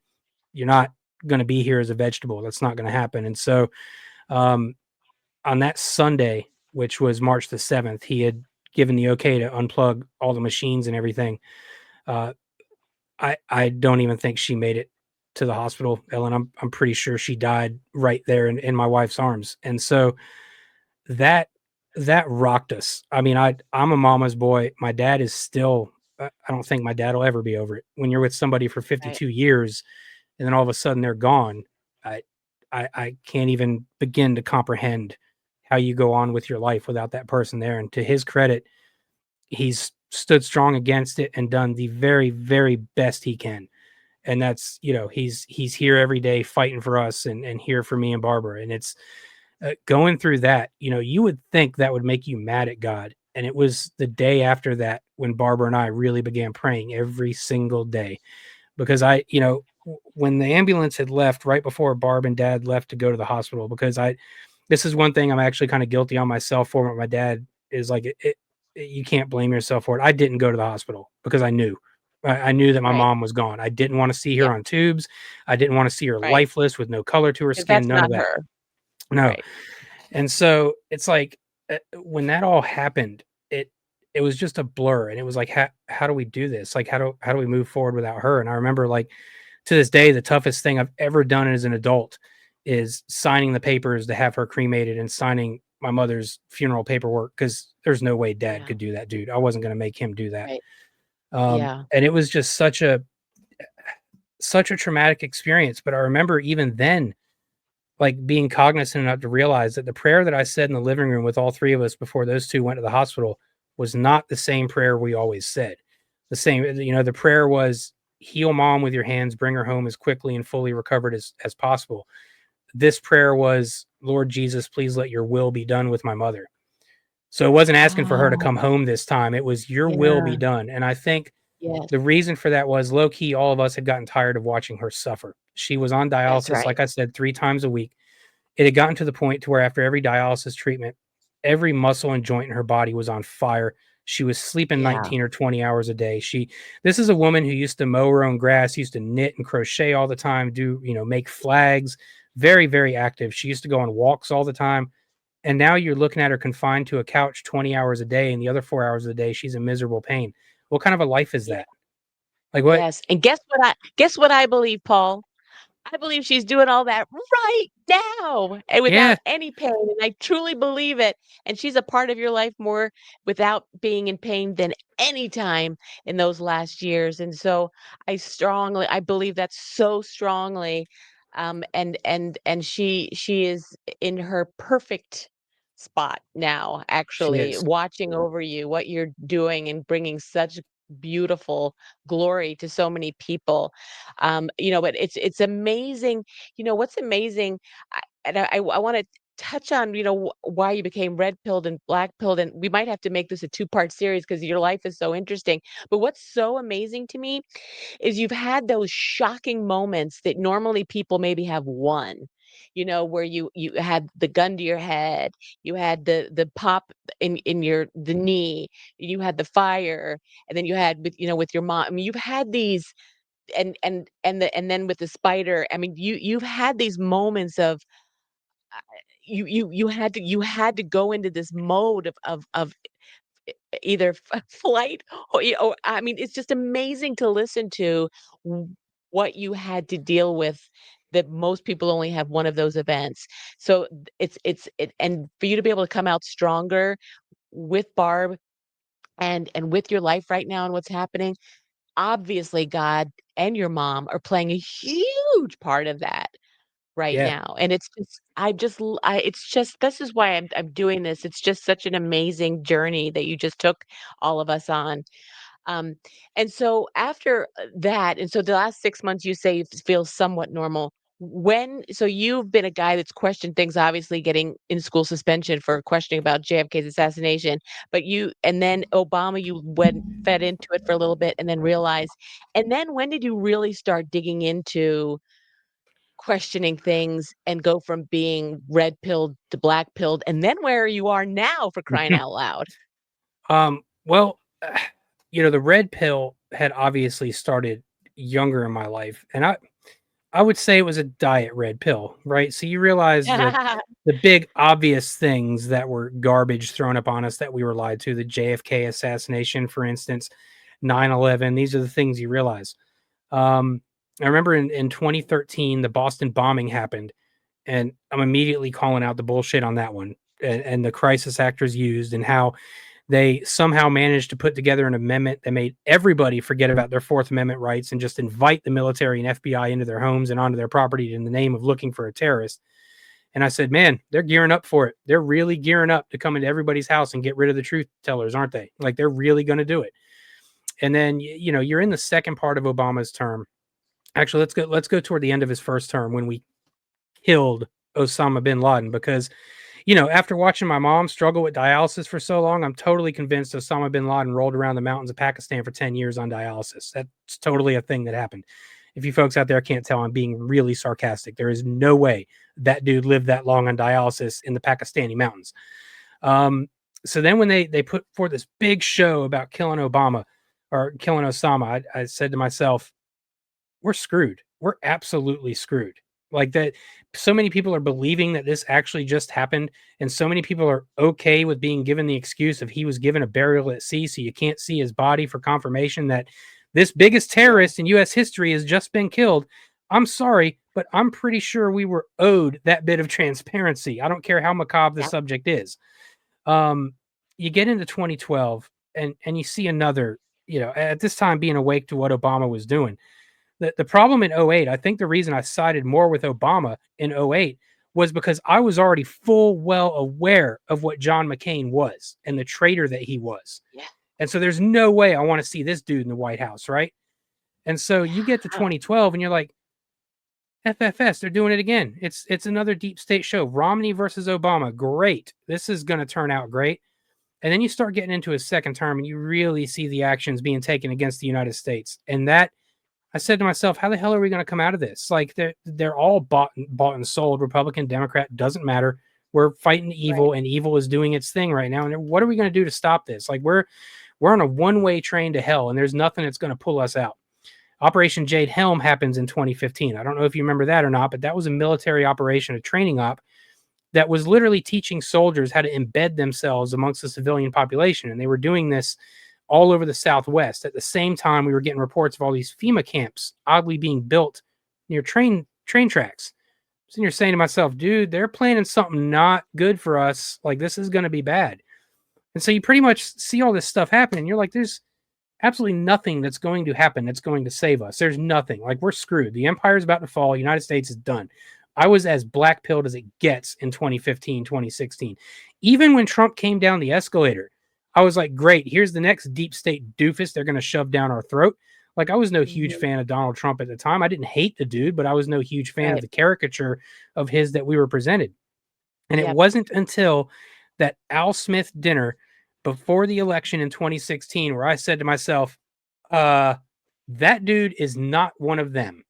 "You're not going to be here as a vegetable. That's not going to happen." And so, um, on that Sunday, which was March the 7th, he had given the okay to unplug all the machines and everything. Uh, I don't even think she made it to the hospital, Ellen. I'm pretty sure she died right there in my wife's arms. And so that that rocked us. I mean, I'm a mama's boy. My dad is still. I don't think my dad will ever be over it. When you're with somebody for Right. 52 years, and then all of a sudden they're gone, I I can't even begin to comprehend how you go on with your life without that person there. And to his credit, he's stood strong against it and done the very, very best he can. And that's, he's here every day fighting for us and here for me and Barbara. And it's going through that, you would think that would make you mad at God. And it was the day after that when Barbara and I really began praying every single day, because when the ambulance had left right before Barb and Dad left to go to the hospital, because this is one thing I'm actually kind of guilty on myself for. What my dad is like, you can't blame yourself for it. I didn't go to the hospital because I knew. I knew that my Right. mom was gone. I didn't want to see her Yeah. on tubes. I didn't want to see her Right. lifeless with no color to her Because skin. that's None not of that. her. No. Right. And so it's like, when that all happened, it was just a blur, and it was like, how do we do this? Like, how do we move forward without her? And I remember, like, to this day, the toughest thing I've ever done as an adult is signing the papers to have her cremated and signing my mother's funeral paperwork because there's no way dad Yeah. could do that, dude. I wasn't going to make him do that. Right. Yeah. And it was just such a traumatic experience. But I remember even then, like being cognizant enough to realize that the prayer that I said in the living room with all three of us before those two went to the hospital was not the same prayer we always said. The same, the prayer was heal mom with your hands, bring her home as quickly and fully recovered as possible. This prayer was, Lord Jesus, please let your will be done with my mother. So it wasn't asking for her to Oh, come home this time. It was your will be yeah. done. And I think Yes. the reason for that was low key, all of us had gotten tired of watching her suffer. She was on That's dialysis, right. like I said, 3 times a week. It had gotten to the point to where after every dialysis treatment, every muscle and joint in her body was on fire. She was sleeping Yeah. 19 or 20 hours a day. This is a woman who used to mow her own grass, used to knit and crochet all the time, make flags, very, very active. She used to go on walks all the time. And now you're looking at her confined to a couch 20 hours a day, and the other 4 hours of the day, she's in miserable pain. What kind of a life is Yeah. that? Like what? Yes. And guess what I believe, Paul? I believe she's doing all that right now and Yeah, without any pain, and I truly believe it, and she's a part of your life more without being in pain than any time in those last years, and so I believe that so strongly, and she is in her perfect spot now, she actually, is. watching over you, what you're doing and bringing such beautiful glory to so many people. But it's amazing. What's amazing, I want to touch on why you became red pilled and black pilled, and we might have to make this a two-part series because your life is so interesting. But what's so amazing to me is you've had those shocking moments that normally people maybe have one. Where you had the gun to your head, you had the pop in your the knee, you had the fire, and then you had with your mom. I mean, you've had these, and then with the spider. I mean, you've had these moments of, you had to go into this mode of either flight, or I mean, it's just amazing to listen to what you had to deal with, that most people only have one of those events. So and for you to be able to come out stronger with Barb, and with your life right now and what's happening, obviously God and your mom are playing a huge part of that right Yeah. now. And it's just I just l I it's just this is why I'm doing this. It's just such an amazing journey that you just took all of us on. Um, and so after that, and so the last 6 months you say you feel somewhat normal. So you've been a guy that's questioned things, obviously getting in school suspension for questioning about JFK's assassination, and then Obama, you went fed into it for a little bit and then realized. And then when did you really start digging into questioning things and go from being red pilled to black pilled, and then where you are now, for crying out loud? Well, the red pill had obviously started younger in my life, and I would say it was a diet red pill, right? So you realize the big obvious things that were garbage thrown up on us that we were lied to, the JFK assassination, for instance, 9/11. These are the things you realize. Um, I remember in 2013, the Boston bombing happened, and I'm immediately calling out the bullshit on that one and the crisis actors used and how they somehow managed to put together an amendment that made everybody forget about their Fourth Amendment rights and just invite the military and FBI into their homes and onto their property in the name of looking for a terrorist. And I said, man, they're gearing up for it. They're really gearing up to come into everybody's house and get rid of the truth tellers, aren't they? Like they're really going to do it. And then you're in the second part of Obama's term. Actually, let's go toward the end of his first term when we killed Osama bin Laden because after watching my mom struggle with dialysis for so long, I'm totally convinced Osama bin Laden rolled around the mountains of Pakistan for 10 years on dialysis. That's totally a thing that happened. If you folks out there can't tell, I'm being really sarcastic. There is no way that dude lived that long on dialysis in the Pakistani mountains. Um, so then when they put forth this big show about killing Obama or killing Osama, I said to myself, we're screwed. We're absolutely screwed. Like that, so many people are believing that this actually just happened, and so many people are okay with being given the excuse of he was given a burial at sea, so you can't see his body for confirmation that this biggest Yeah. terrorist in U.S. history has just been killed. I'm sorry, but I'm pretty sure we were owed that bit of transparency. I don't care how macabre the Yeah. subject is. Um, you get into 2012 and you see another, at this time being awake to what Obama was doing. The problem in '08, I think the reason I sided more with Obama in '08 was because I was already full well aware of what John McCain was and the traitor that he was. Yeah. And so there's no way I want to see this dude in the White House, right? And so you get to Yeah. 2012 and you're like, FFS, they're doing it again. It's another deep state show. Romney versus Obama. Great. This is going to turn out great. And then you start getting into his second term and you really see the actions being taken against the United States. And that I said to myself, how the hell are we going to come out of this? Like they're all bought and sold. Republican, Democrat, doesn't matter. We're fighting Right. evil, and evil is doing its thing right now. And what are we going to do to stop this? Like we're on a one-way train to hell, and there's nothing that's going to pull us out. Operation Jade Helm happens in 2015. I don't know if you remember that or not, but that was a military operation, a training op that was literally teaching soldiers how to embed themselves amongst the civilian population. And they were doing this all over the Southwest. At the same time, we were getting reports of all these FEMA camps oddly being built near train tracks. So you're saying to myself, dude, they're planning something not good for us. Like this is going to be bad. And so you pretty much see all this stuff happen, and you're like, there's absolutely nothing that's going to happen that's going to save us. There's nothing. Like we're screwed. The empire is about to fall. The United States is done. I was as black pilled as it gets in 2015, 2016. Even when Trump came down the escalator, I was like, great, here's the next deep state doofus they're going to shove down our throat. Like, I was no huge Mhm. fan of Donald Trump at the time. I didn't hate the dude, but I was no huge fan of Right. the caricature of his that we were presented. And it Yep. wasn't until that Al Smith dinner before the election in 2016 where I said to myself, uh, that dude is not one of them.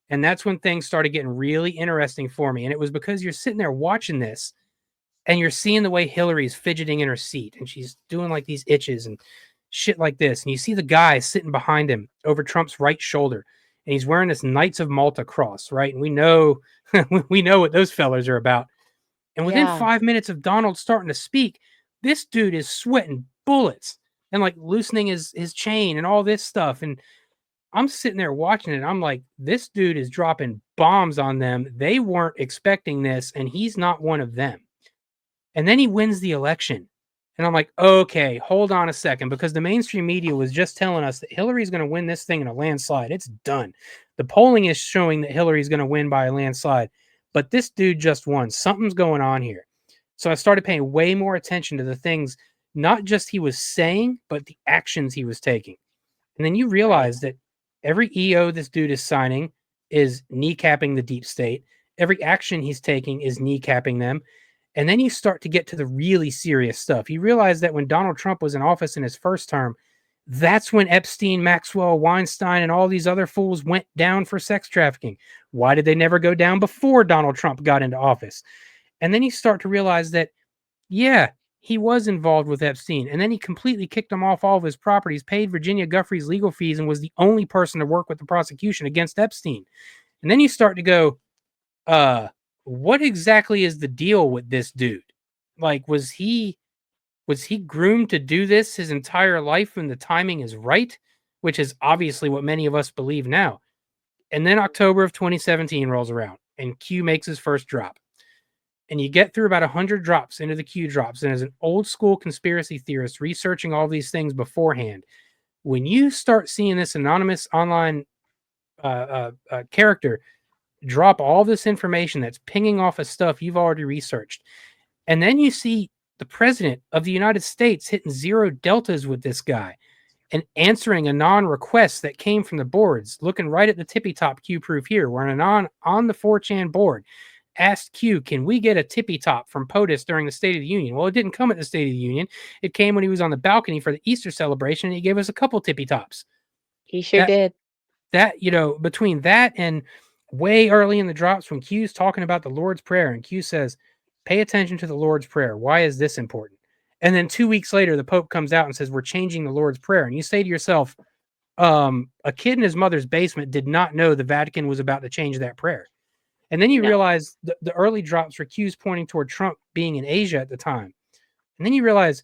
And that's when things started getting really interesting for me. And it was because you're sitting there watching this and you're seeing the way Hillary's fidgeting in her seat and she's doing like these itches and shit like this. And you see the guy sitting behind him over Trump's right shoulder and he's wearing this Knights of Malta cross, right? And we know we know what those fellas are about. And within Yeah. 5 minutes of Donald starting to speak, this dude is sweating bullets and like loosening his chain and all this stuff. And I'm sitting there watching it. I'm like, this dude is dropping bombs on them. They weren't expecting this, and he's not one of them. And then he wins the election. And I'm like, okay, hold on a second, because the mainstream media was just telling us that Hillary's going to win this thing in a landslide. It's done. The polling is showing that Hillary's going to win by a landslide, but this dude just won. Something's going on here. So I started paying way more attention to the things, not just he was saying, but the actions he was taking. And then you Right. realize that every EO this dude is signing is kneecapping the deep state. Every action he's taking is kneecapping them. And then you start to get to the really serious stuff. You realize that when Donald Trump was in office in his first term, that's when Epstein, Maxwell, Weinstein, and all these other fools went down for sex trafficking. Why did they never go down before Donald Trump got into office? And then you start to realize that, yeah, he was involved with Epstein. And then he completely kicked him off all of his properties, paid Virginia Guffey's legal fees, and was the only person to work with the prosecution against Epstein. And then you start to go, uh, what exactly is the deal with this dude? Like, was he groomed to do this his entire life when the timing is right? Which is obviously what many of us believe now. And then October of 2017 rolls around and Q makes his first drop. And you get through about 100 drops into the Q drops. And as an old school conspiracy theorist researching all these things beforehand, when you start seeing this anonymous online character drop all this information that's pinging off of stuff you've already researched, and then you see the president of the United States hitting zero deltas with this guy and answering a non-request that came from the boards, looking right at the tippy top Q proof here, where an anon on the 4chan board asked Q, can we get a tippy top from POTUS during the State of the Union? Well, it didn't come at the State of the Union. It came when he was on the balcony for the Easter celebration, and he gave us a couple tippy tops. He sure That did. between that and way early in the drops when Q's talking about the Lord's Prayer, and Q says, pay attention to the Lord's Prayer. Why is this important? And then 2 weeks later, the Pope comes out and says, we're changing the Lord's Prayer. And you say to yourself, a kid in his mother's basement did not know the Vatican was about to change that prayer. And then you No. realize the early drops were Q's pointing toward Trump being in Asia at the time. And then you realize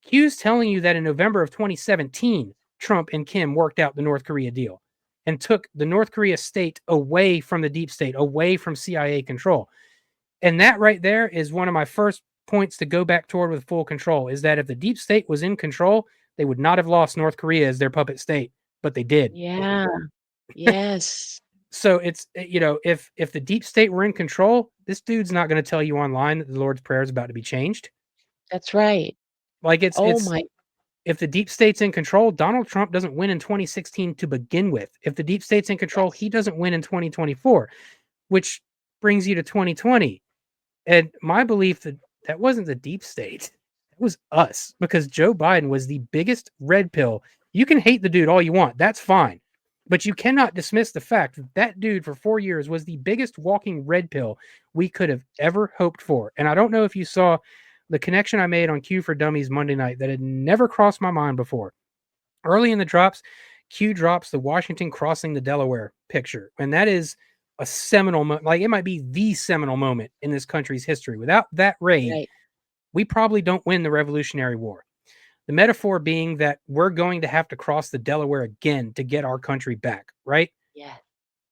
Q's telling you that in November of 2017, Trump and Kim worked out the North Korea deal. and took the North Korea state away from the deep state, away from CIA control. And that right there is one of my first points to go back toward with full control, is that if the deep state was in control, they would not have lost North Korea as their puppet state, but they did. Yeah. Yes. So it's if the deep state were in control, this dude's not going to tell you online that the Lord's prayer is about to be changed. That's right. Like Oh it's my if the deep state's in control, Donald Trump doesn't win in 2016 to begin with. If the deep state's in control, yes. he doesn't win in 2024, which brings you to 2020. And my belief that that wasn't the deep state, that was us, because Joe Biden was the biggest red pill. You can hate the dude all you want, that's fine. But you cannot dismiss the fact that that dude for 4 years was the biggest walking red pill we could have ever hoped for. And I don't know if you saw the connection I made on Q for Dummies Monday night that had never crossed my mind before. Early in the drops, Q drops the Washington crossing the Delaware picture. And that is a seminal moment. Like, it might be the seminal moment in this country's history. Without that raid, Right. we probably don't win the Revolutionary War. The metaphor being that we're going to have to cross the Delaware again to get our country back, right? Yeah.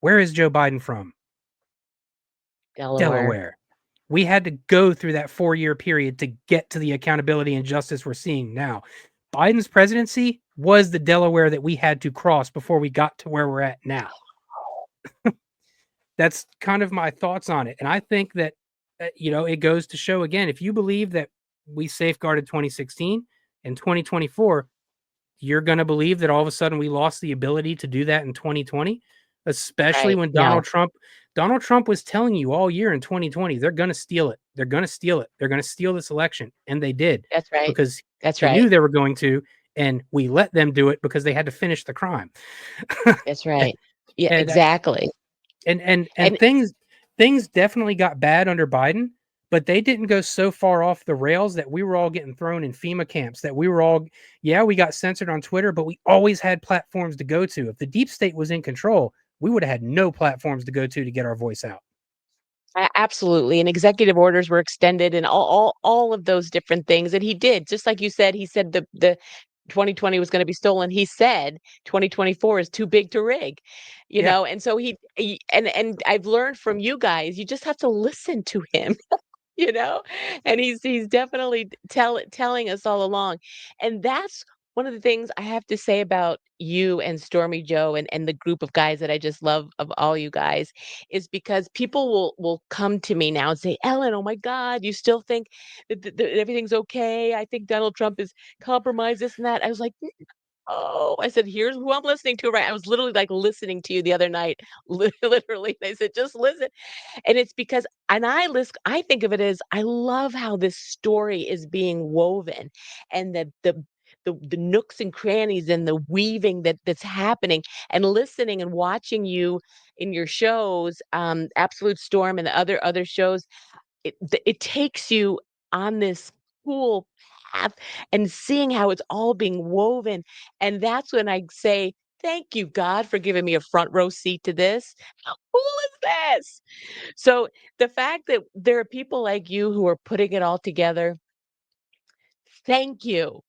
Where is Joe Biden from? Delaware. Delaware. We had to go through that 4-year period to get to the accountability and justice we're seeing now. Biden's presidency was the Delaware that we had to cross before we got to where we're at now. That's kind of my thoughts on it. And I think that, it goes to show again, if you believe that we safeguarded 2016 and 2024, you're going to believe that all of a sudden we lost the ability to do that in 2020, especially Right. when No. Donald Trump was telling you all year in 2020, they're going to steal it. They're going to steal it. They're going to steal this election. And they did, That's right. because That's he right. knew they were going to, and we let them do it because they had to finish the crime. That's right. Yeah, and exactly. and And things definitely got bad under Biden, but they didn't go so far off the rails that we were all getting thrown in FEMA camps, that we were all, yeah, we got censored on Twitter, but we always had platforms to go to. If the deep state was in control, we would have had no platforms to go to get our voice out. absolutely, and executive orders were extended and all of those different things, and he did, just like you said, he said the 2020 was gonna be stolen. He said 2024 is too big to rig, Yeah. and so he and I've learned from you guys, you just have to listen to him. you know and he's definitely telling us all along, and that's one of the things I have to say about you and Stormy Joe and the group of guys that I just love, of all you guys, is because people will come to me now and say, Ellen, oh my God, you still think that everything's okay? I think Donald Trump is compromised, this and that. I was like, oh, I said, here's who I'm listening to, right? I was literally like listening to you the other night, literally. They said, just listen. And it's because, and I think of it as, I love how this story is being woven, and the nooks and crannies and the weaving that's happening, and listening and watching you in your shows, Absolute Storm and the other shows. It takes you on this cool path, and seeing how it's all being woven. And that's when I say, thank you, God, for giving me a front row seat to this. How cool is this? So the fact that there are people like you who are putting it all together, thank you.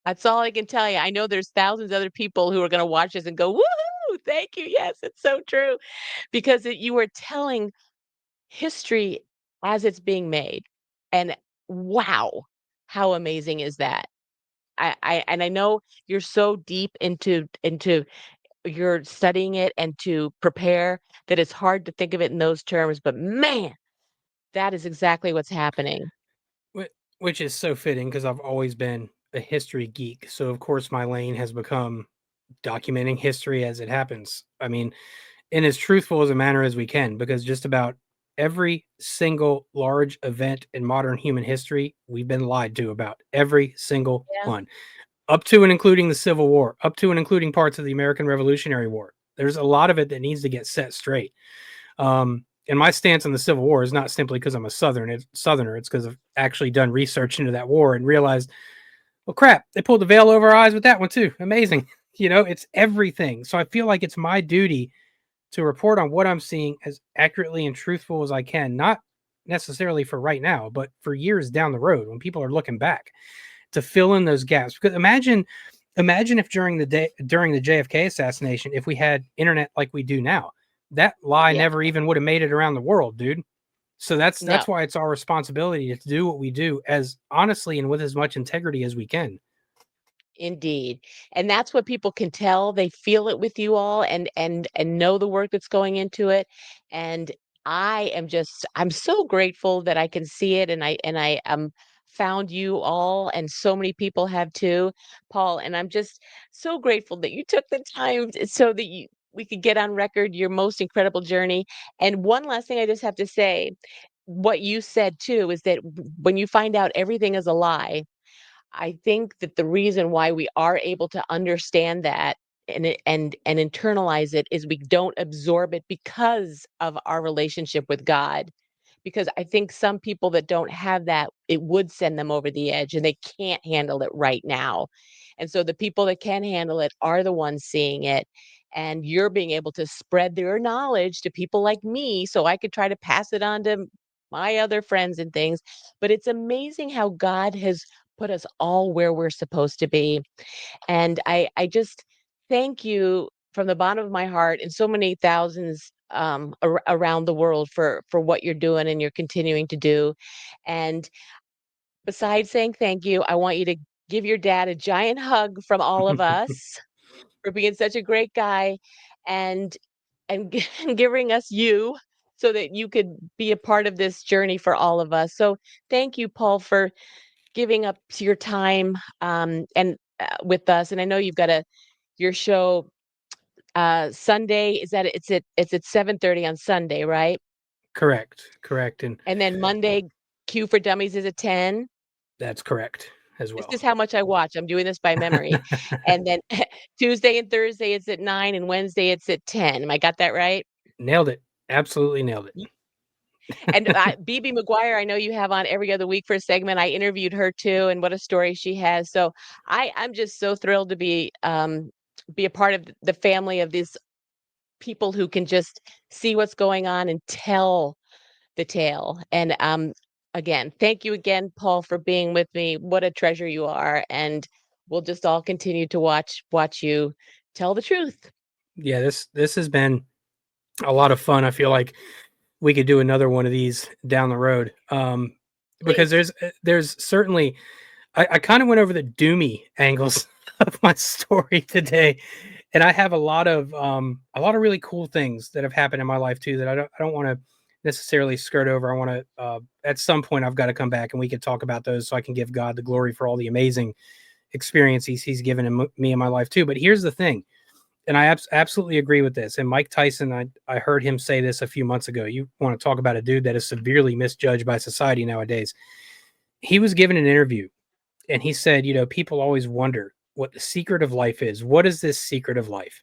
That's all I can tell you. I know there's thousands of other people who are going to watch this and go, woohoo, thank you. Yes, it's so true. Because you are telling history as it's being made. And wow, how amazing is that? I know you're so deep into you're studying it and to prepare, that it's hard to think of it in those terms, but man, that is exactly what's happening. Which is so fitting because I've always been a history geek. So of course my lane has become documenting history as it happens. I mean, in as truthful as a manner as we can, because just about every single large event in modern human history, we've been lied to about every single Yeah. one, up to and including the Civil War, up to and including parts of the American Revolutionary War. There's a lot of it that needs to get set straight. And my stance on the Civil War is not simply because I'm a Southerner. It's because I've actually done research into that war and realized, well, crap, they pulled the veil over our eyes with that one too. Amazing. It's everything. So I feel like it's my duty to report on what I'm seeing as accurately and truthful as I can, not necessarily for right now, but for years down the road when people are looking back, to fill in those gaps. Because Imagine if during the JFK assassination, if we had internet like we do now, that lie Yeah, never even would have made it around the world, dude. So no. that's why it's our responsibility to do what we do as honestly and with as much integrity as we can. Indeed. And that's what people can tell. They feel it with you all and know the work that's going into it. And I'm so grateful that I can see it and I found you all and so many people have too, Paul, and I'm just so grateful that you took the time so that we could get on record your most incredible journey. And one last thing I just have to say, what you said too is that when you find out everything is a lie, I think that the reason why we are able to understand that and internalize it is we don't absorb it because of our relationship with God. Because I think some people that don't have that, it would send them over the edge and they can't handle it right now. And so the people that can handle it are the ones seeing it. And you're being able to spread their knowledge to people like me so I could try to pass it on to my other friends and things. But it's amazing how God has put us all where we're supposed to be. And I just thank you from the bottom of my heart and so many thousands around the world for what you're doing and you're continuing to do. And besides saying thank you, I want you to give your dad a giant hug from all of us for being such a great guy and and giving us you so that you could be a part of this journey for all of us. So thank you, Paul, for giving up your time and with us. And I know you've got your show Sunday. Is that it's at 7:30 on Sunday, right? Correct, and And then Monday, Q for Dummies is at 10. that's correct as This well. is how much I watch. I'm doing this by memory. And then Tuesday and Thursday it's at 9 and Wednesday it's at 10. Am I got that right? Nailed it. Absolutely nailed Y- it. And BB McGuire, I know you have on every other week for a segment. I interviewed her too, and what a story she has. So I'm just so thrilled to be a part of the family of these people who can just see what's going on and tell the tale. And again, thank you again, Paul, for being with me. What a treasure you are. And we'll just all continue to watch you tell the truth. Yeah, this has been a lot of fun. I feel like we could do another one of these down the road. Because Please. there's certainly I kind of went over the doomy angles of my story today, and I have a lot of really cool things that have happened in my life too that I don't want to necessarily skirt over. I want to at some point I've got to come back and we could talk about those so I can give God the glory for all the amazing experiences He's given me in my life too. But here's the thing, and I absolutely agree with this. And Mike Tyson, I heard him say this a few months ago. You want to talk about a dude that is severely misjudged by society nowadays? He was given an interview and he said, you know, people always wonder what the secret of life is. What is this secret of life?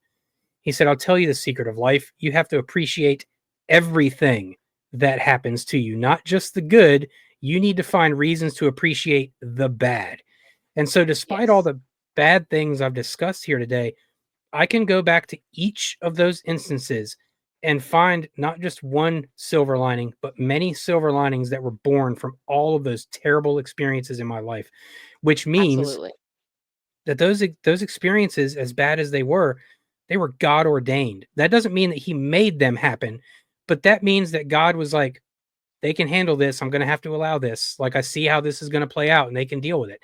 He said, I'll tell you the secret of life. You have to appreciate everything that happens to you, not just the good. You need to find reasons to appreciate the bad. And so, despite all Yes. the bad things I've discussed here today, I can go back to each of those instances and find not just one silver lining, but many silver linings that were born from all of those terrible experiences in my life, which means Absolutely. that those experiences, as bad as they were God ordained. That doesn't mean that He made them happen, but that means that God was like, they can handle this. I'm going to have to allow this. Like I see how this is going to play out, and they can deal with it.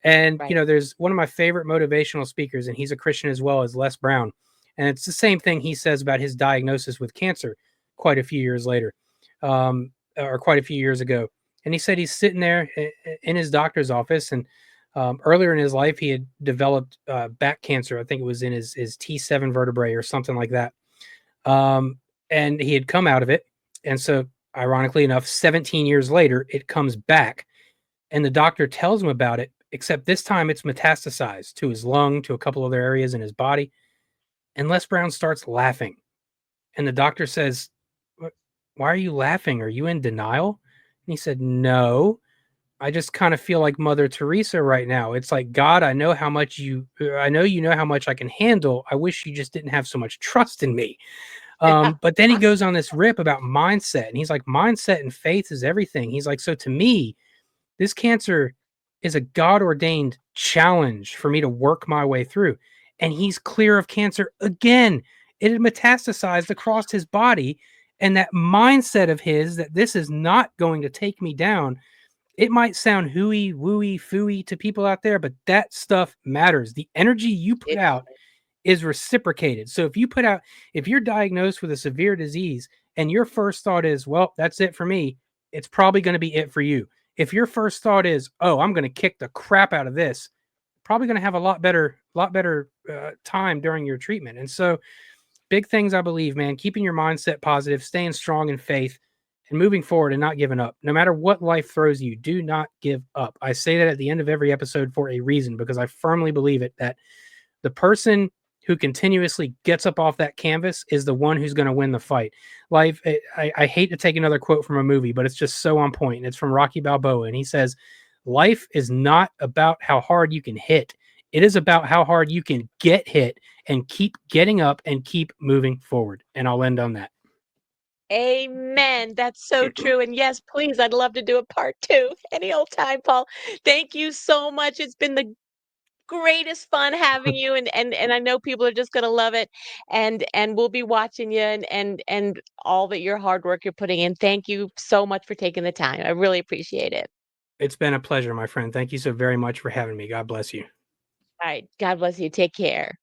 And, you Right. know, there's one of my favorite motivational speakers, and he's a Christian as well as Les Brown. And it's the same thing he says about his diagnosis with cancer quite a few years later, or quite a few years ago. And he said he's sitting there in his doctor's office, and earlier in his life, he had developed back cancer. I think it was in his T7 vertebrae or something like that. Um, and he had come out of it. And so, ironically enough, 17 years later, it comes back and the doctor tells him about it, except this time it's metastasized to his lung, to a couple other areas in his body. And Les Brown starts laughing. And the doctor says, Why are you laughing? Are you in denial? And he said, No, I just kind of feel like Mother Teresa right now. It's like, God, I know you know how much I can handle. I wish you just didn't have so much trust in me. But then he goes on this rip about mindset. And he's like, mindset and faith is everything. He's like, so to me, this cancer is a God ordained challenge for me to work my way through. And he's clear of cancer again. It had metastasized across his body. And that mindset of his that this is not going to take me down, it might sound hooey, wooey, fooey to people out there, but that stuff matters. The energy you put It out is reciprocated. So if you're diagnosed with a severe disease and your first thought is, well, that's it for me, it's probably going to be it for you. If your first thought is, oh, I'm going to kick the crap out of this, probably going to have a lot better time during your treatment. And so, big things, I believe, man, keeping your mindset positive, staying strong in faith, and moving forward and not giving up. No matter what life throws you, do not give up. I say that at the end of every episode for a reason, because I firmly believe it, that the person who continuously gets up off that canvas is the one who's going to win the fight. Life, I hate to take another quote from a movie, but it's just so on point. And it's from Rocky Balboa. And he says, life is not about how hard you can hit. It is about how hard you can get hit and keep getting up and keep moving forward. And I'll end on that. Amen. That's so true. And yes, please, I'd love to do a part two any old time, Paul. Thank you so much. It's been the greatest fun having you, and I know people are just gonna love it, and we'll be watching you, and all that your hard work you're putting in. Thank you so much for taking the time. I really appreciate it. It's been a pleasure, my friend. Thank you so very much for having me. God bless you. All right. God bless you. Take care.